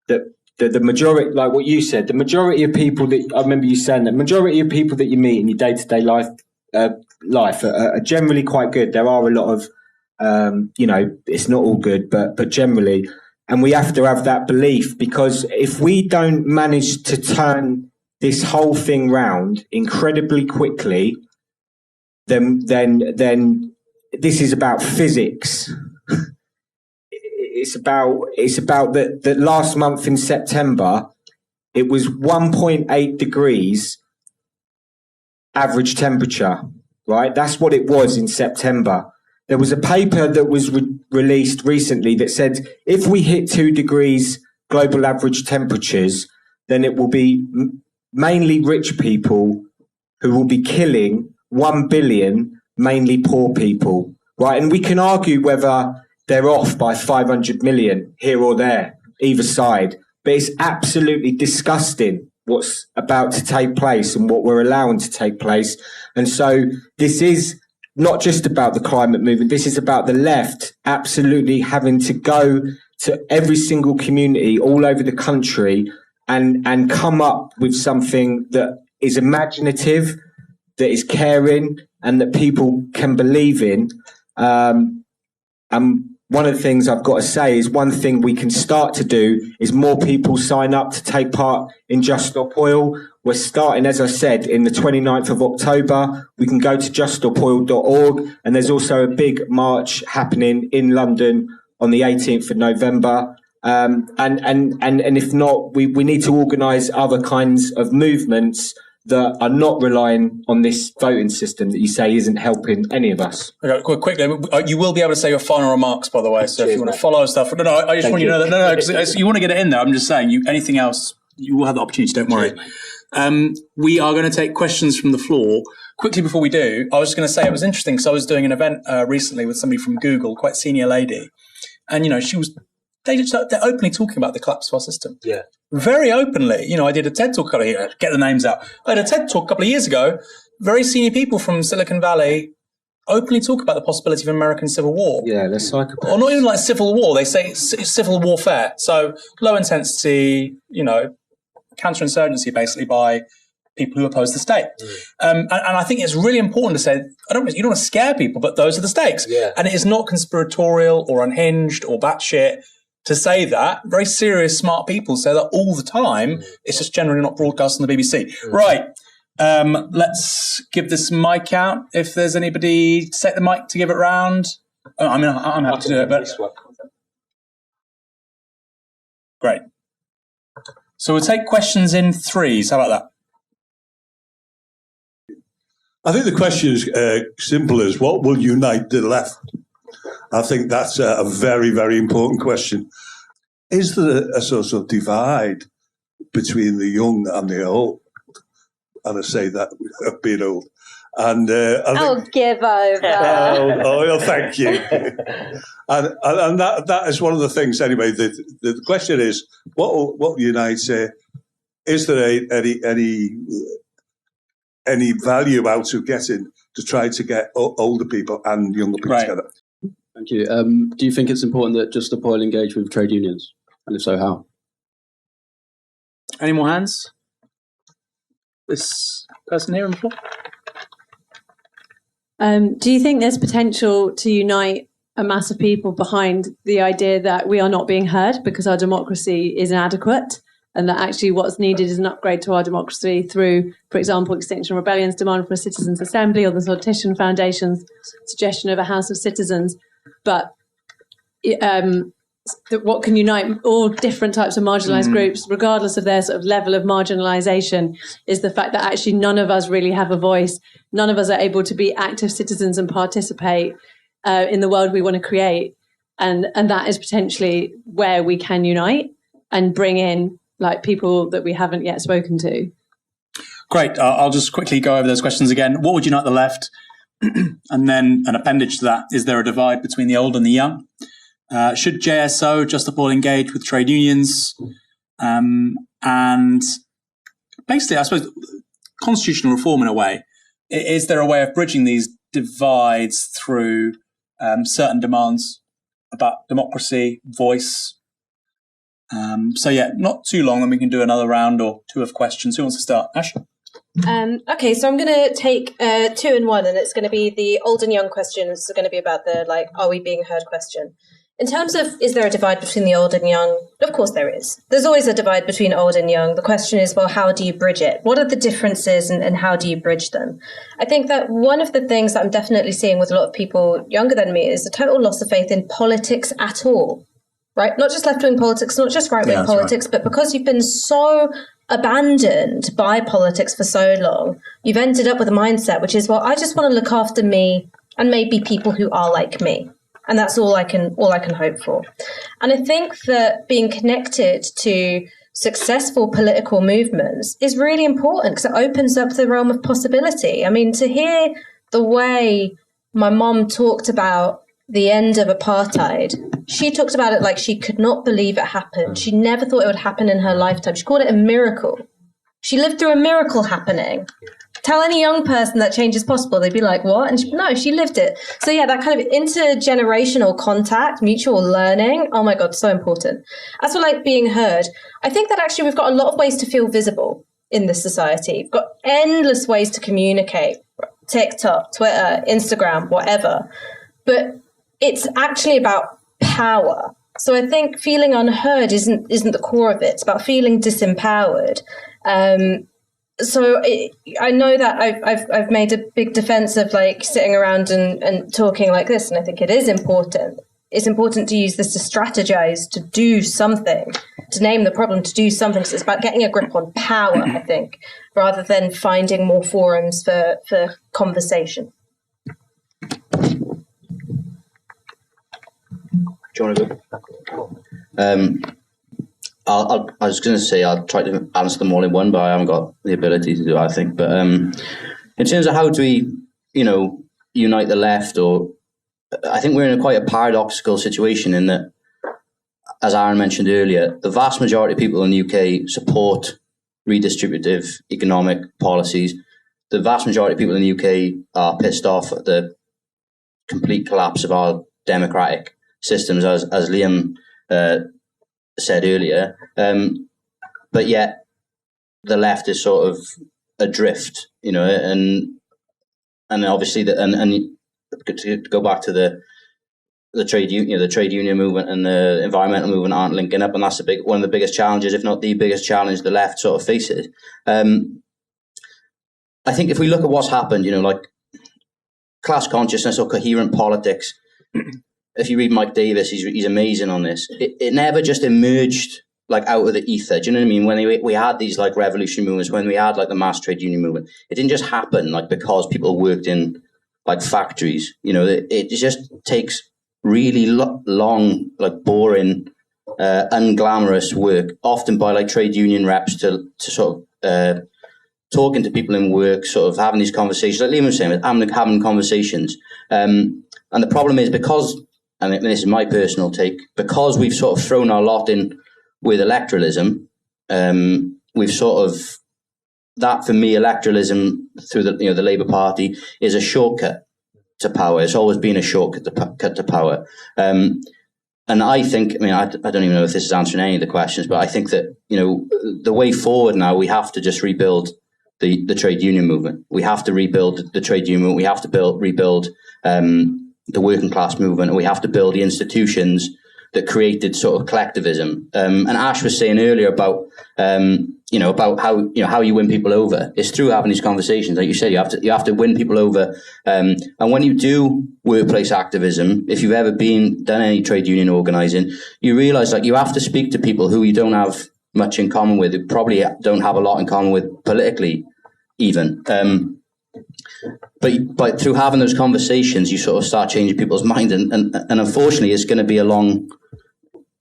that the majority, like what you said, the majority of people that I remember you saying, the majority of people that you meet in your day-to-day life are generally quite good. There are a lot of, it's not all good, but generally. And we have to have that belief, because if we don't manage to turn this whole thing round incredibly quickly, then this is about physics. It's about that last month in September, it was 1.8 degrees average temperature, right? That's what it was in September. There was a paper that was released recently that said if we hit 2 degrees global average temperatures, then it will be mainly rich people who will be killing 1 billion, mainly poor people, right? And we can argue whether they're off by 500 million here or there, either side. But it's absolutely disgusting what's about to take place and what we're allowing to take place. And so this is not just about the climate movement. This is about the left absolutely having to go to every single community all over the country and come up with something that is imaginative, that is caring, and that people can believe in. And one of the things I've got to say is one thing we can start to do is more people sign up to take part in Just Stop Oil. We're starting, as I said, in the 29th of October. We can go to juststopoil.org, and there's also a big march happening in London on the 18th of November. And if not, we need to organise other kinds of movements that are not relying on this voting system that you say isn't helping any of us. Okay, quickly, you will be able to say your final remarks, by the way. So if you want to follow stuff, I just want you to know that. No, because you want to get it in there. I'm just saying, anything else, you will have the opportunity. Don't worry. We are going to take questions from the floor. Quickly before we do, I was just going to say it was interesting because I was doing an event recently with somebody from Google, quite a senior lady, and they're openly talking about the collapse of our system. Yeah. Very openly. I did a TED talk, get the names out. I had a TED talk a couple of years ago. Very senior people from Silicon Valley openly talk about the possibility of American civil war. Yeah, they're psychopaths. Or not even like civil war. They say civil warfare. So low intensity, counterinsurgency basically by people who oppose the state. And I think it's really important to say, you don't want to scare people, but those are the stakes. Yeah. And it is not conspiratorial or unhinged or batshit to say that. Very serious, smart people say that all the time. It's just generally not broadcast on the BBC. Right. Let's give this mic out. If there's anybody, set the mic to give it round. I'm happy to do it, but great. So we'll take questions in threes. How about that? I think the question is simple as what will unite the left? I think that's a very, very important question. Is there a sort of divide between the young and the old? And I say that being old. And give over. well, thank you. and that is one of the things. Anyway, the question is, what will unite? Is there any value out of getting to try to get older people and younger people together? Thank you. Do you think it's important that Just Stop Oil engage with trade unions? And if so, how? Any more hands? This person here on the floor? Do you think there's potential to unite a mass of people behind the idea that we are not being heard because our democracy is inadequate, and that actually what's needed is an upgrade to our democracy through, for example, Extinction Rebellion's demand for a citizens' assembly, or the Sortition Foundation's suggestion of a House of Citizens? But what can unite all different types of marginalised groups, regardless of their sort of level of marginalisation, is the fact that actually none of us really have a voice. None of us are able to be active citizens and participate in the world we want to create. And that is potentially where we can unite and bring in like people that we haven't yet spoken to. Great. I'll just quickly go over those questions again. What would unite the left? And then an appendage to that, is there a divide between the old and the young? Should JSO, Just Stop Oil, engage with trade unions? And basically, I suppose, constitutional reform in a way. Is there a way of bridging these divides through certain demands about democracy, voice? Not too long, then we can do another round or two of questions. Who wants to start? Ash? Okay, so I'm going to take 2 in 1, and it's going to be the old and young question. It's going to be about the, are we being heard question. In terms of, is there a divide between the old and young? Of course there is. There's always a divide between old and young. The question is, well, how do you bridge it? What are the differences and how do you bridge them? I think that one of the things that I'm definitely seeing with a lot of people younger than me is a total loss of faith in politics at all, right? Not just left-wing politics, not just right-wing politics, but because you've been so abandoned by politics for so long, you've ended up with a mindset which is, well, I just want to look after me and maybe people who are like me. And that's all I can hope for. And I think that being connected to successful political movements is really important because it opens up the realm of possibility. I mean, to hear the way my mom talked about the end of apartheid, she talked about it like she could not believe it happened. She never thought it would happen in her lifetime. She called it a miracle. She lived through a miracle happening. Tell any young person that change is possible, they'd be like, what? And no, she lived it. So yeah, that kind of intergenerational contact, mutual learning, oh my God, so important. As for like being heard, I think that actually we've got a lot of ways to feel visible in this society. We've got endless ways to communicate, TikTok, Twitter, Instagram, whatever. But it's actually about power. So I think feeling unheard isn't the core of it. It's about feeling disempowered. So I know that I've made a big defense of like sitting around and talking like this, and I think it is important. It's important to use this to strategize, to do something, to name the problem, to do something. So it's about getting a grip on power, I think, rather than finding more forums for conversation. Do you want to go? I was going to say I'll try to answer them all in one, but I haven't got the ability to do it, I think. But in terms of how do we, unite the left, or I think we're in quite a paradoxical situation in that, as Aaron mentioned earlier, the vast majority of people in the UK support redistributive economic policies. The vast majority of people in the UK are pissed off at the complete collapse of our democratic systems, as Liam said earlier, but yet the left is sort of adrift, and obviously and to go back to the trade union movement and the environmental movement aren't linking up, and that's one of the biggest challenges, if not the biggest challenge, the left sort of faces. I think if we look at what's happened, like class consciousness or coherent politics. If you read Mike Davis, he's amazing on this. It never just emerged like out of the ether. Do you know what I mean? When we had these like revolutionary movements, when we had like the mass trade union movement, it didn't just happen like because people worked in like factories. It just takes really long, like boring, unglamorous work, often by like trade union reps to sort of talking to people in work, sort of having these conversations. Like Liam was saying, having conversations. And the problem is because, and this is my personal take, because we've sort of thrown our lot in with electoralism, we've sort of, that for me, electoralism through the Labour Party is a shortcut to power. It's always been a shortcut to power. And I think, I don't even know if this is answering any of the questions, but I think that, the way forward now, we have to just rebuild the trade union movement. We have to rebuild the trade union movement. We have to rebuild the working class movement, and we have to build the institutions that created sort of collectivism. And Ash was saying earlier about about how you win people over. It's through having these conversations. Like you said, you have to win people over. And when you do workplace activism, if you've ever done any trade union organising, you realise like you have to speak to people who you don't have much in common with, who probably don't have a lot in common with politically, even. But through having those conversations, you sort of start changing people's minds, and unfortunately, it's going to be a long.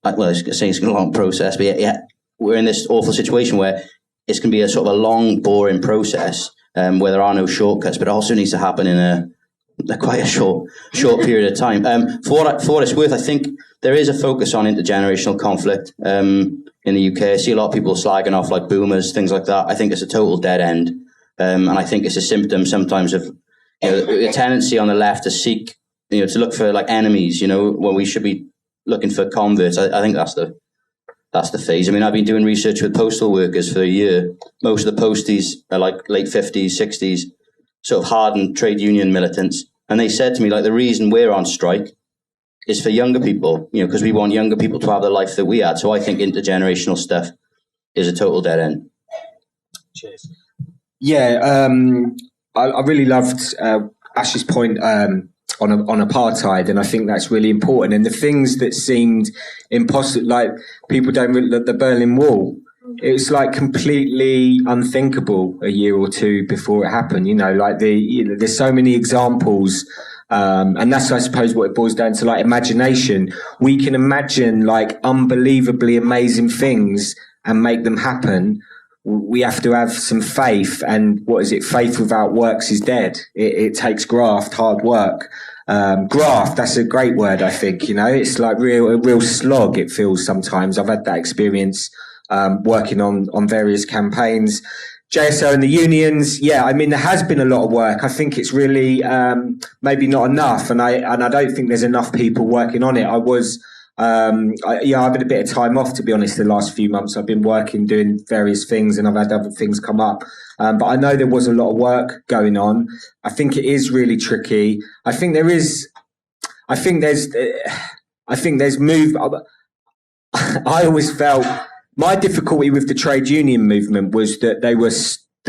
Well, I was going to say it's a long process, but yeah, we're in this awful situation where it's going to be a sort of a long, boring process where there are no shortcuts, but it also needs to happen in a quite a short period of time. For what it's worth, I think there is a focus on intergenerational conflict in the UK. I see a lot of people slagging off like boomers, things like that. I think it's a total dead end. And I think it's a symptom sometimes of a tendency on the left to seek, to look for like enemies, when we should be looking for converts. I think that's the phase. I've been doing research with postal workers for a year. Most of the posties are like late 50s, 60s, sort of hardened trade union militants. And they said to me, like, the reason we're on strike is for younger people, because we want younger people to have the life that we had. So I think intergenerational stuff is a total dead end. Cheers. Yeah, I really loved Ash's point on apartheid, and I think that's really important. And the things that seemed impossible, like people don't the Berlin Wall, it was like completely unthinkable a year or two before it happened. There's so many examples. And that's, I suppose, what it boils down to, like imagination. We can imagine like unbelievably amazing things and make them happen. We have to have some faith, and faith without works is dead. It takes graft, hard work. Graft, that's a great word, I think. It's like a real slog, it feels sometimes. I've had that experience working on various campaigns. JSO and the unions, there has been a lot of work. I think it's really maybe not enough, and I don't think there's enough people working on it. I've had a bit of time off, to be honest, the last few months. I've been working, doing various things, and I've had other things come up. But I know there was a lot of work going on. I think it is really tricky. I think there's move. I always felt my difficulty with the trade union movement was that they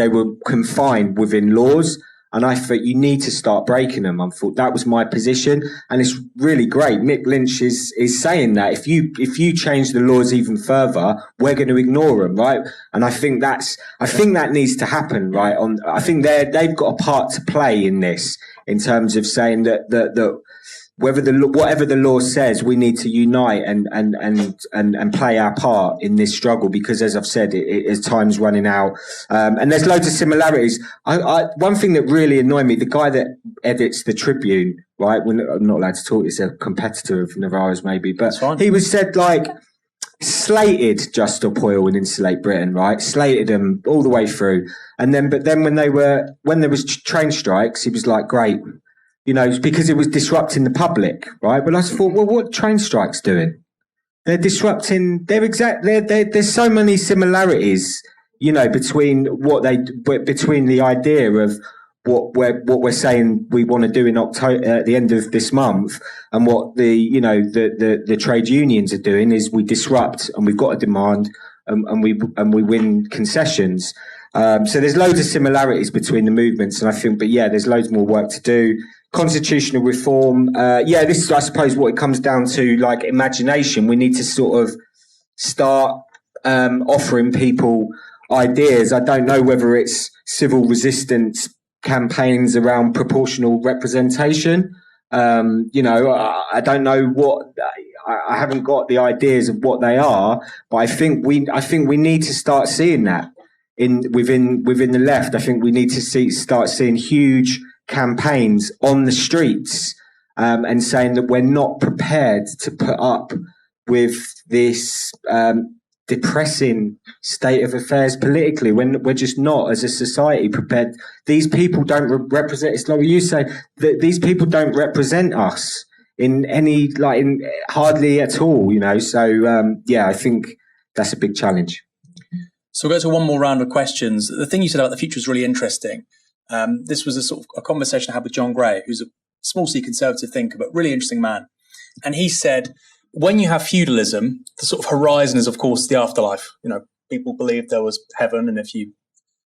were confined within laws. And I thought you need to start breaking them. I thought that was my position, and it's really great. Mick Lynch is saying that if you change the laws even further, we're going to ignore them, right? And I think that needs to happen, right? I think they've got a part to play in this, in terms of saying that whatever the law says, we need to unite and play our part in this struggle, because, as I've said, it time's running out. And there's loads of similarities. One thing that really annoyed me, the guy that edits the Tribune, right? I'm not allowed to talk. It's a competitor of Novara's, maybe, but he was said slated Just Stop Oil and Insulate Britain, right? Slated them all the way through, but then when there was train strikes, he was like, great. Because it was disrupting the public, right? But I thought, well, what train strikes doing? They're disrupting. There's so many similarities, between between the idea of what we're saying we want to do in October at the end of this month, and what the trade unions are doing is we disrupt, and we've got a demand, and we win concessions. So there's loads of similarities between the movements, and I think, there's loads more work to do. Constitutional reform, this is, I suppose, what it comes down to, like imagination. We need to sort of start offering people ideas. I don't know whether it's civil resistance campaigns around proportional representation. I don't know what. I haven't got the ideas of what they are, but I think we need to start seeing that within the left. I think we need to start seeing huge campaigns on the streets, and saying that we're not prepared to put up with this depressing state of affairs politically, when we're just not, as a society, prepared. These people don't represent, it's like you say, that these people don't represent us in any, in hardly at all, so I think that's a big challenge. So we'll go to one more round of questions. The thing you said about the future is really interesting. This was a sort of a conversation I had with John Gray, who's a small C conservative thinker, but really interesting man. And he said, when you have feudalism, the sort of horizon is, of course, the afterlife. People believed there was heaven, and if you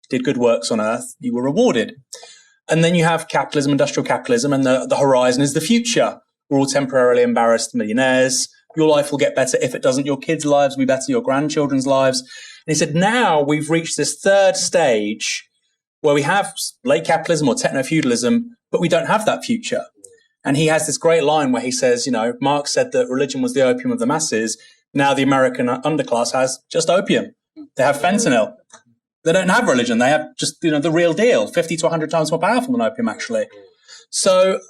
did good works on earth, you were rewarded. And then you have capitalism, industrial capitalism, and the horizon is the future. We're all temporarily embarrassed millionaires. Your life will get better. If it doesn't, your kids' lives will be better, your grandchildren's lives. And he said, now we've reached this third stage where we have late capitalism or techno-feudalism, but we don't have that future. And he has this great line where he says, Marx said that religion was the opium of the masses. Now the American underclass has just opium. They have fentanyl. They don't have religion. They have just, the real deal, 50 to 100 times more powerful than opium, actually. So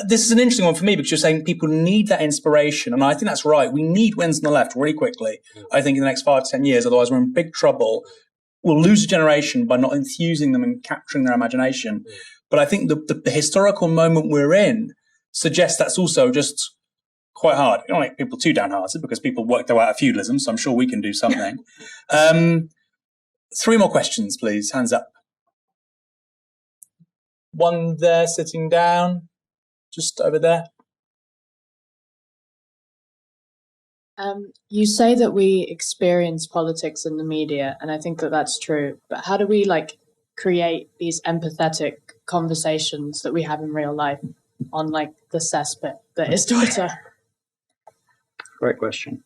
this is an interesting one for me, because you're saying people need that inspiration. And I think that's right. We need wins on the left really quickly, I think, in the next 5 to 10 years. Otherwise, we're in big trouble. We'll lose a generation by not infusing them and capturing their imagination. But I think the historical moment we're in suggests that's also just quite hard. You don't make people too downhearted, because people work their way out of feudalism, so I'm sure we can do something. 3 more questions, please. Hands up. One there sitting down, just over there. You say that we experience politics in the media, and I think that that's true. But how do we create these empathetic conversations that we have in real life on the cesspit that is Twitter? Great question.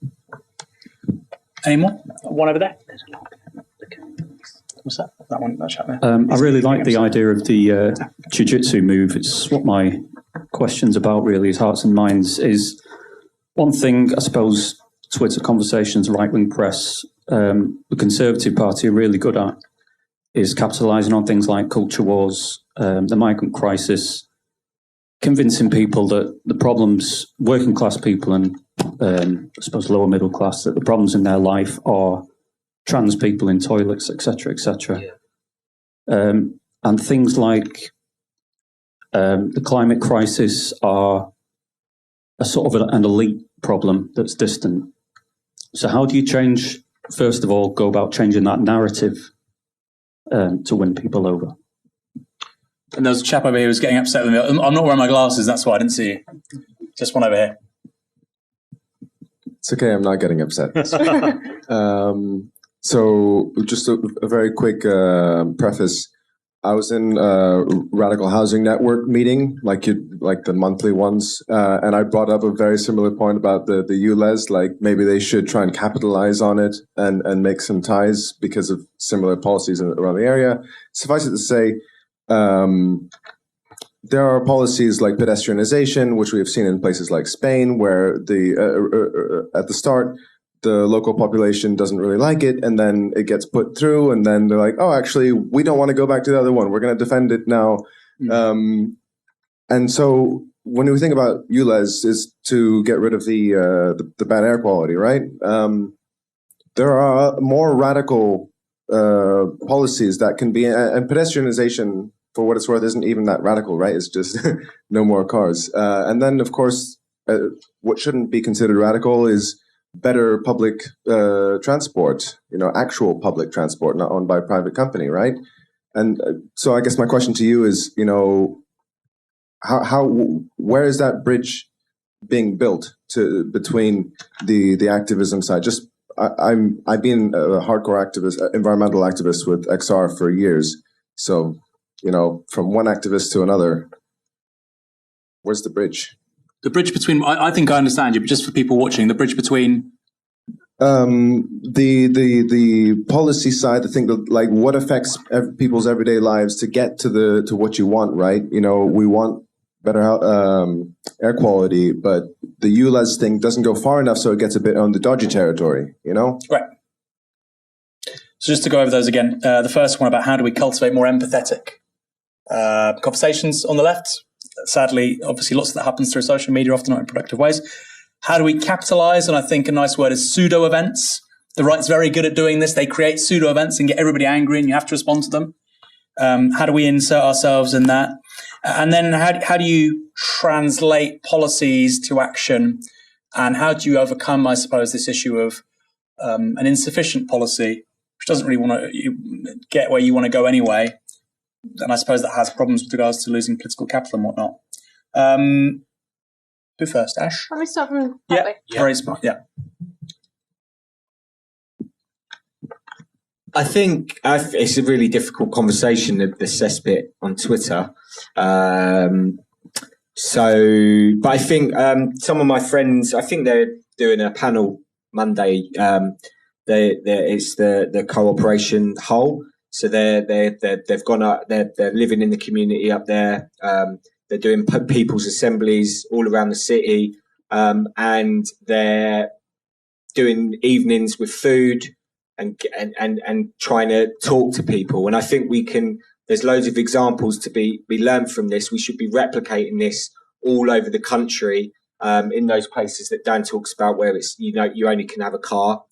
Any more? One over there. What's that? That one. That chat there. I really like the idea of the jiu-jitsu move. It's what my question's about, really, is hearts and minds. Is one thing, I suppose, Twitter conversations, right-wing press, the Conservative Party are really good at, is capitalising on things like culture wars, the migrant crisis, convincing people that the problems, working class people and I suppose lower middle class, that the problems in their life are trans people in toilets, etc., etc. Yeah. And things like the climate crisis are a sort of an elite problem that's distant. So how do you change, first of all, go about changing that narrative to win people over? And there was a chap over here who was getting upset with me. I'm not wearing my glasses, that's why I didn't see you. Just one over here. It's okay, I'm not getting upset. So just a very quick preface. I was in a Radical Housing Network meeting, like the monthly ones, and I brought up a very similar point about the ULEZ, like maybe they should try and capitalize on it and make some ties because of similar policies around the area. Suffice it to say, there are policies like pedestrianization, which we have seen in places like Spain, where at the start, the local population doesn't really like it, and then it gets put through, and then they're like, oh, actually, we don't want to go back to the other one. We're going to defend it now. Mm-hmm. And so when we think about ULEZ is to get rid of the bad air quality, right? There are more radical policies that can be, and pedestrianization, for what it's worth, isn't even that radical, right? It's just no more cars. And then, of course, what shouldn't be considered radical is better public transport, actual public transport, not owned by a private company, right? And so I guess my question to you is, where is that bridge being built between the activism side? I've been a hardcore activist, environmental activist with XR for years. So, from one activist to another, where's the bridge? The bridge between, I think I understand you, but just for people watching, the bridge between the policy side, the thing that, like, what affects people's everyday lives to get to what you want, right? We want better air quality, but the ULEZ thing doesn't go far enough, so it gets a bit on the dodgy territory, Right. So just to go over those again, the first one about how do we cultivate more empathetic conversations on the left. Sadly, obviously, lots of that happens through social media, often not in productive ways. How do we capitalize? And I think a nice word is pseudo events. The right's very good at doing this. They create pseudo events and get everybody angry, and you have to respond to them. How do we insert ourselves in that? And then how do you translate policies to action? And how do you overcome, I suppose, this issue of an insufficient policy, which doesn't really want to get where you want to go anyway? And I suppose that has problems with regards to losing political capital and whatnot. Who first, Ash? Let me start from Yeah, very smart, yeah. I think it's a really difficult conversation, the cesspit on Twitter. But I think some of my friends, I think they're doing a panel Monday. It's the cooperation whole. So they've gone up. They're living in the community up there. They're doing people's assemblies all around the city, and they're doing evenings with food and trying to talk to people. And I think we can. There's loads of examples to be learned from this. We should be replicating this all over the country. In those places that Dan talks about, where it's you only can have a car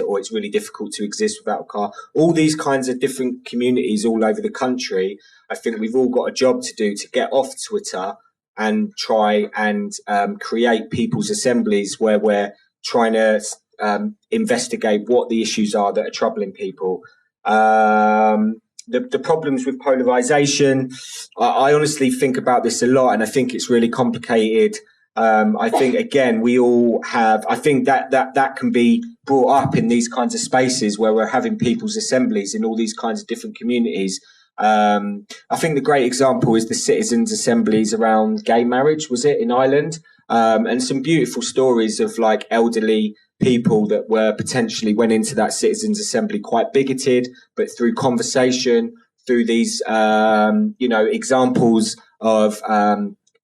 or it's really difficult to exist without a car. All these kinds of different communities all over the country. I think we've all got a job to do to get off Twitter and try and create people's assemblies where we're trying to investigate what the issues are that are troubling people. The problems with polarization. I honestly think about this a lot, and I think it's really complicated. I think, again, we all have, I think that can be brought up in these kinds of spaces where we're having people's assemblies in all these kinds of different communities. I think the great example is the citizens' assemblies around gay marriage, was it, in Ireland? And some beautiful stories of like elderly people that were potentially went into that citizens' assembly quite bigoted, but through conversation, through these, examples of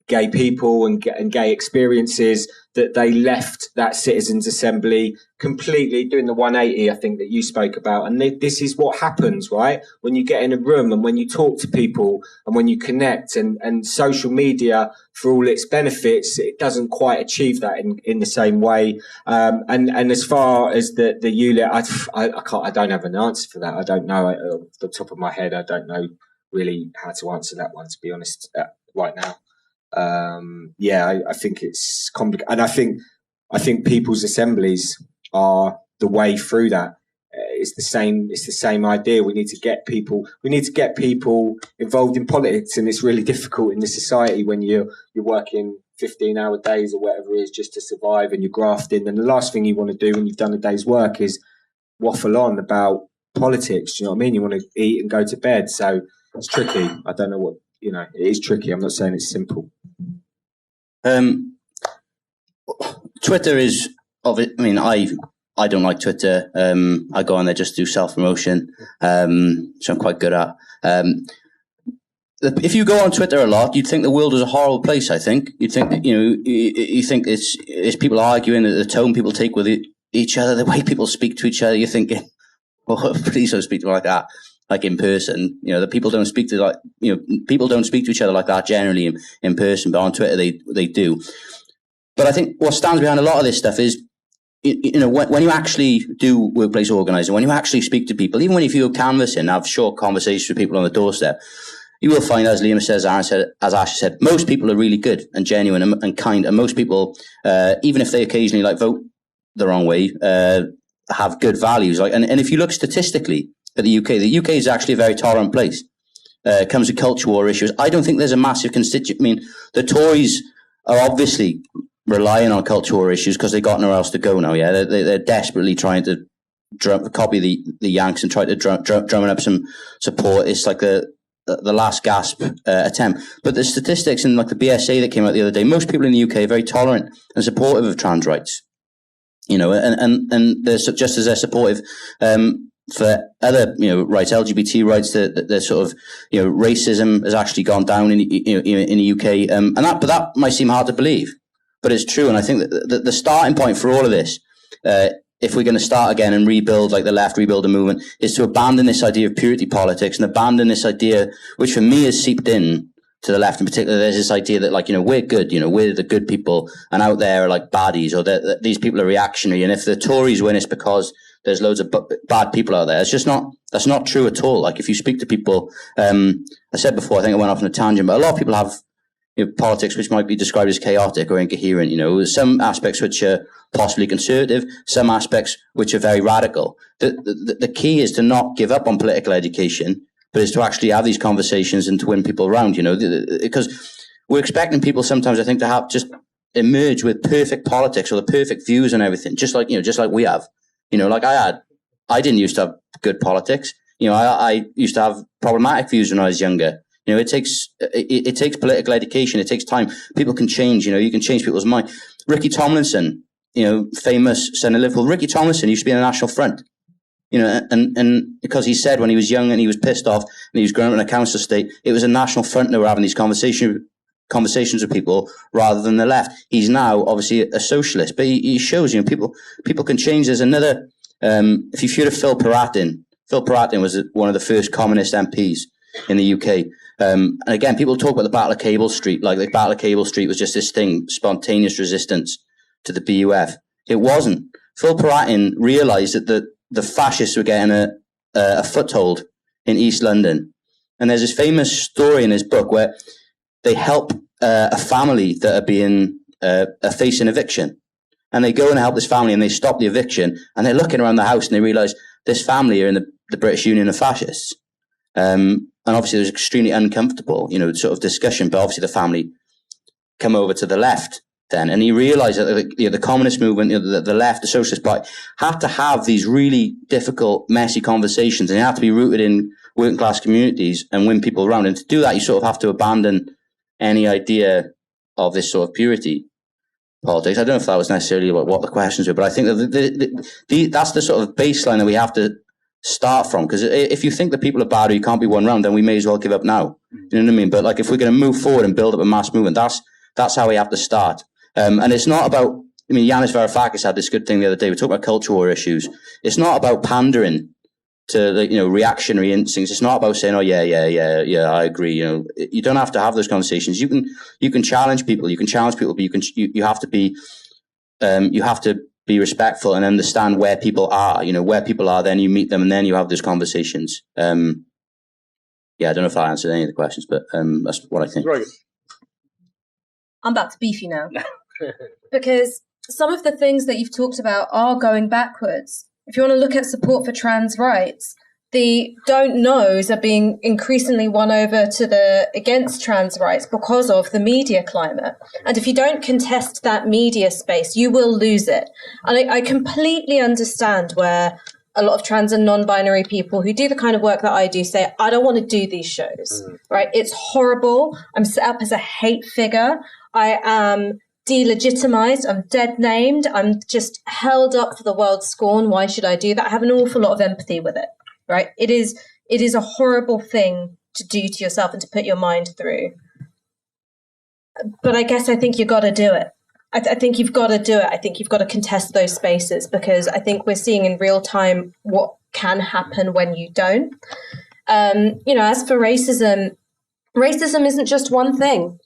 gay people and gay experiences, that they left that citizens' assembly completely doing the 180, I think, that you spoke about. And this is what happens, right? When you get in a room and when you talk to people and when you connect, and social media, for all its benefits, it doesn't quite achieve that in the same way. And as far as the ULIT, I don't have an answer for that. I don't know. Off the top of my head, I don't know really how to answer that one, to be honest, right now. I think it's complicated, and I think people's assemblies are the way through that. It's the same idea. We need to get people involved in politics, and it's really difficult in this society when you're working 15-hour days or whatever it is just to survive, and you're grafting, and the last thing you want to do when you've done a day's work is waffle on about politics. Do you know what I mean? You want to eat and go to bed, so it's tricky. I don't know what. It is tricky. I'm not saying it's simple. Twitter is of it. I mean, I don't like Twitter. I go on there just to do self-promotion, which I'm quite good at. If you go on Twitter a lot, you'd think the world is a horrible place. I think you'd think you think it's people arguing, the tone people take with each other, the way people speak to each other. You're thinking, well, please don't speak to me like that. Like in person, that people don't speak to people don't speak to each other like that generally in person, but on Twitter they do. But I think what stands behind a lot of this stuff is, when you actually do workplace organising, when you actually speak to people, even when you go canvassing, have short conversations with people on the doorstep, you will find, as Liam says, as Ashley said, most people are really good and genuine and kind, and most people, even if they occasionally vote the wrong way, have good values. And if you look statistically at the UK is actually a very tolerant place. It comes to culture war issues. I don't think there's a massive constituent. I mean, the Tories are obviously relying on culture war issues because they've got nowhere else to go now. Yeah, they're desperately trying to copy the Yanks and try to drum up some support. It's like the last gasp attempt. But the statistics in like the BSA that came out the other day, most people in the UK are very tolerant and supportive of trans rights. And they're just as they're supportive for other rights, LGBT rights, the sort of racism has actually gone down in the UK, but that might seem hard to believe, but it's true. And I think that the starting point for all of this, if we're going to start again and rebuild, like the left rebuild a movement, is to abandon this idea of purity politics and abandon this idea, which for me has seeped in to the left in particular. There's this idea that we're good, we're the good people, and out there are like baddies, or that these people are reactionary, and if the Tories win, it's because there's loads of bad people out there. That's not true at all. Like if you speak to people, I said before, I think I went off on a tangent, but a lot of people have politics which might be described as chaotic or incoherent. Some aspects which are possibly conservative, some aspects which are very radical. The key is to not give up on political education, but is to actually have these conversations and to win people around. Because we're expecting people sometimes, I think, to have just emerge with perfect politics or the perfect views on everything, just like we have. I didn't used to have good politics. I used to have problematic views when I was younger. It takes political education. It takes time. People can change. You can change people's mind. Ricky Tomlinson, famous son of Liverpool. Ricky Tomlinson used to be in the National Front. And because he said when he was young and he was pissed off and he was growing up in a council estate, it was a National Front that were having these conversations with people rather than the left. He's now obviously a socialist, but he shows people can change. There's another. If you heard of Phil Pratin was one of the first communist MPs in the UK. And again, people talk about the Battle of Cable Street, like the Battle of Cable Street was just this thing, spontaneous resistance to the BUF. It wasn't. Phil Pratin realised that the fascists were getting a foothold in East London, and there's this famous story in his book where they help a family that are being facing eviction. And they go and help this family and they stop the eviction, and they're looking around the house and they realise this family are in the British Union of Fascists. And obviously there's extremely uncomfortable, sort of discussion, but obviously the family come over to the left. then, and he realised that the communist movement, the left, the socialist party, had to have these really difficult, messy conversations, and they have to be rooted in working class communities and win people around. And to do that, you sort of have to abandon any idea of this sort of purity politics. I don't know if that was necessarily what the questions were, but I think that that's the sort of baseline that we have to start from. Because if you think that people are bad or you can't be won round, then we may as well give up now. You know what I mean? But like, if we're going to move forward and build up a mass movement, that's how we have to start. And it's not about, I mean, Yanis Varoufakis had this good thing the other day. We talked about culture war issues. It's not about pandering to the, reactionary instincts. It's not about saying, oh, yeah, I agree. You don't have to have those conversations. You can challenge people. You can challenge people, but you have to be respectful and understand where people are. Where people are, then you meet them and then you have those conversations. I don't know if I answered any of the questions, but that's what I think. Right. I'm about to beef you now. Because some of the things that you've talked about are going backwards. If you want to look at support for trans rights, the don't knows are being increasingly won over to the against trans rights because of the media climate. And if you don't contest that media space, you will lose it. And I completely understand where a lot of trans and non-binary people who do the kind of work that I do say, I don't want to do these shows, right? It's horrible. I'm set up as a hate figure. I am delegitimized. I'm dead named. I'm just held up for the world's scorn. Why should I do that? I have an awful lot of empathy with it, right? It is a horrible thing to do to yourself and to put your mind through. But I guess I think you've got to do it. I think you've got to do it. I think you've got to contest those spaces, because I think we're seeing in real time what can happen when you don't. As for racism isn't just one thing.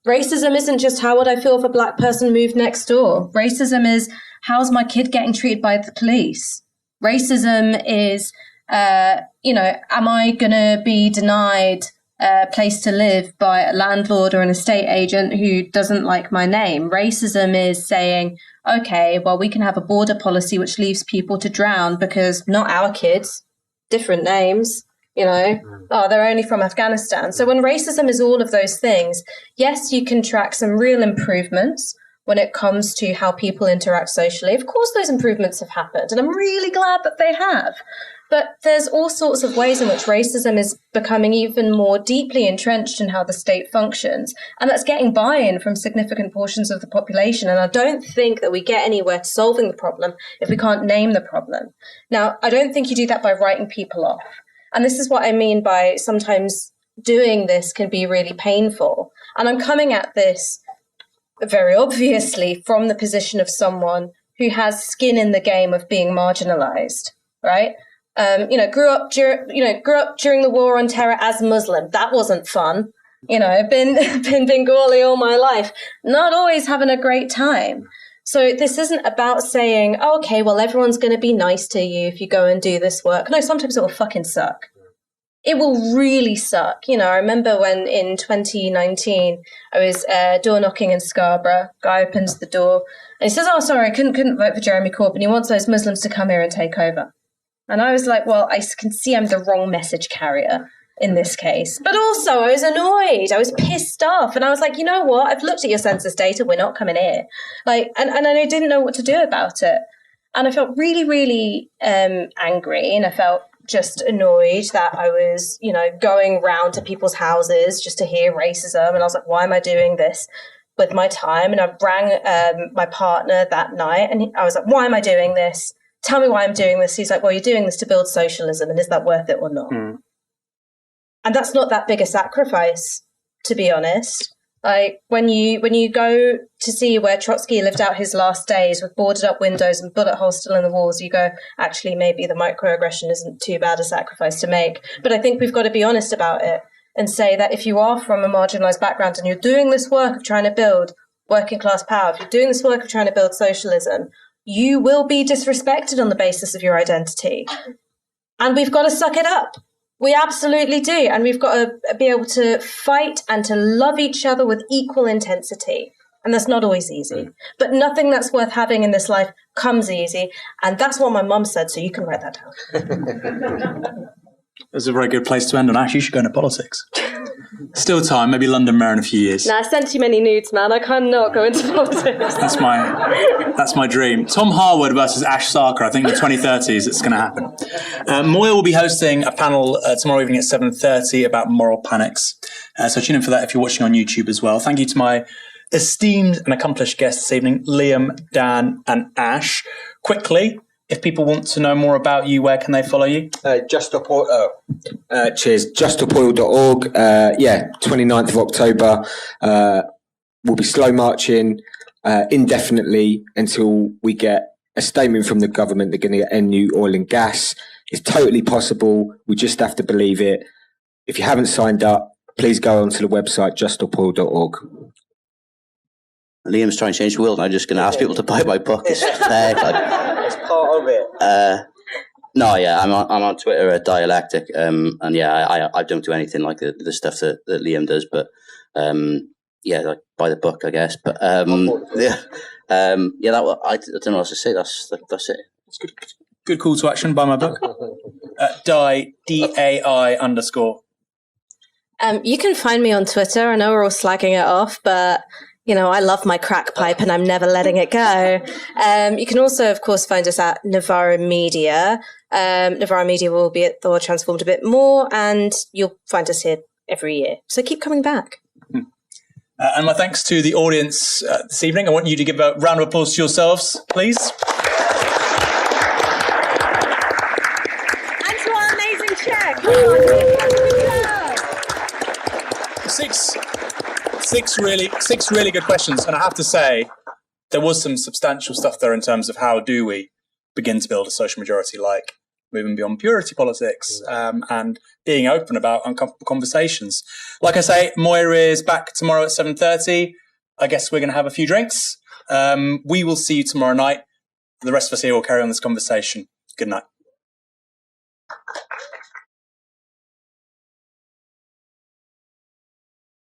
Racism isn't just how would I feel if a black person moved next door. Racism is how's my kid getting treated by the police. Racism is, am I going to be denied a place to live by a landlord or an estate agent who doesn't like my name? Racism is saying, okay, well, we can have a border policy which leaves people to drown because not our kids, different names. They're only from Afghanistan. So when racism is all of those things, yes, you can track some real improvements when it comes to how people interact socially. Of course, those improvements have happened, and I'm really glad that they have. But there's all sorts of ways in which racism is becoming even more deeply entrenched in how the state functions. And that's getting buy-in from significant portions of the population. And I don't think that we get anywhere to solving the problem if we can't name the problem. Now, I don't think you do that by writing people off. And this is what I mean by sometimes doing this can be really painful. And I'm coming at this very obviously from the position of someone who has skin in the game of being marginalized, right? Grew up during the war on terror as Muslim. That wasn't fun. I've been Bengali all my life, not always having a great time. So this isn't about saying, oh, okay, well, everyone's going to be nice to you if you go and do this work. No, sometimes it will fucking suck. It will really suck. I remember when in 2019, I was door knocking in Scarborough. Guy opens the door and he says, oh, sorry, I couldn't vote for Jeremy Corbyn. He wants those Muslims to come here and take over. And I was like, well, I can see I'm the wrong message carrier in this case. But also I was annoyed. I was pissed off. And I was like, you know what? I've looked at your census data. We're not coming here. And I didn't know what to do about it. And I felt really, really angry. And I felt just annoyed that I was, going round to people's houses just to hear racism. And I was like, why am I doing this with my time? And I rang my partner that night and I was like, why am I doing this? Tell me why I'm doing this. He's like, well, you're doing this to build socialism. And is that worth it or not? And that's not that big a sacrifice, to be honest. Like when you go to see where Trotsky lived out his last days with boarded up windows and bullet holes still in the walls, you go, actually, maybe the microaggression isn't too bad a sacrifice to make. But I think we've got to be honest about it and say that if you are from a marginalized background and you're doing this work of trying to build working class power, if you're doing this work of trying to build socialism, you will be disrespected on the basis of your identity. And we've got to suck it up. We absolutely do. And we've got to be able to fight and to love each other with equal intensity. And that's not always easy. But nothing that's worth having in this life comes easy. And that's what my mum said, so you can write that down. That's a very good place to end on. Actually, you should go into politics. Still time. Maybe London Mayor in a few years. Nah, I sent too many nudes, man. I cannot go into politics. That's my dream. Tom Harwood versus Ash Sarkar. I think in the 2030s it's going to happen. Moya will be hosting a panel tomorrow evening at 7:30 about moral panics. So tune in for that if you're watching on YouTube as well. Thank you to my esteemed and accomplished guests this evening, Liam, Dan, and Ash. Quickly, if people want to know more about you, where can they follow you? Cheers. Justopoil.org. 29th of October. We'll be slow marching indefinitely until we get a statement from the government. They're going to end new oil and gas. It's totally possible. We just have to believe it. If you haven't signed up, please go onto the website, justopoil.org. Liam's trying to change the world, and I'm just going to ask people to buy my book. It's fair. It's part of it. I'm on Twitter at Dialectic, and I don't do anything like the stuff that Liam does, but like buy the book, I guess. But I don't know what else to say. That's it. It's good call to action. Buy my book. DAI _. You can find me on Twitter. I know we're all slagging it off, but I love my crack pipe and I'm never letting it go. You can also, of course, find us at Novara Media. Novara Media will be at the Transformed a bit more, and you'll find us here every year. So keep coming back. And my thanks to the audience this evening. I want you to give a round of applause to yourselves, please. And to our amazing check. Six really good questions. And I have to say, there was some substantial stuff there in terms of how do we begin to build a social majority, like moving beyond purity politics and being open about uncomfortable conversations. Like I say, Moira is back tomorrow at 7:30. I guess we're going to have a few drinks. We will see you tomorrow night. The rest of us here will carry on this conversation. Good night.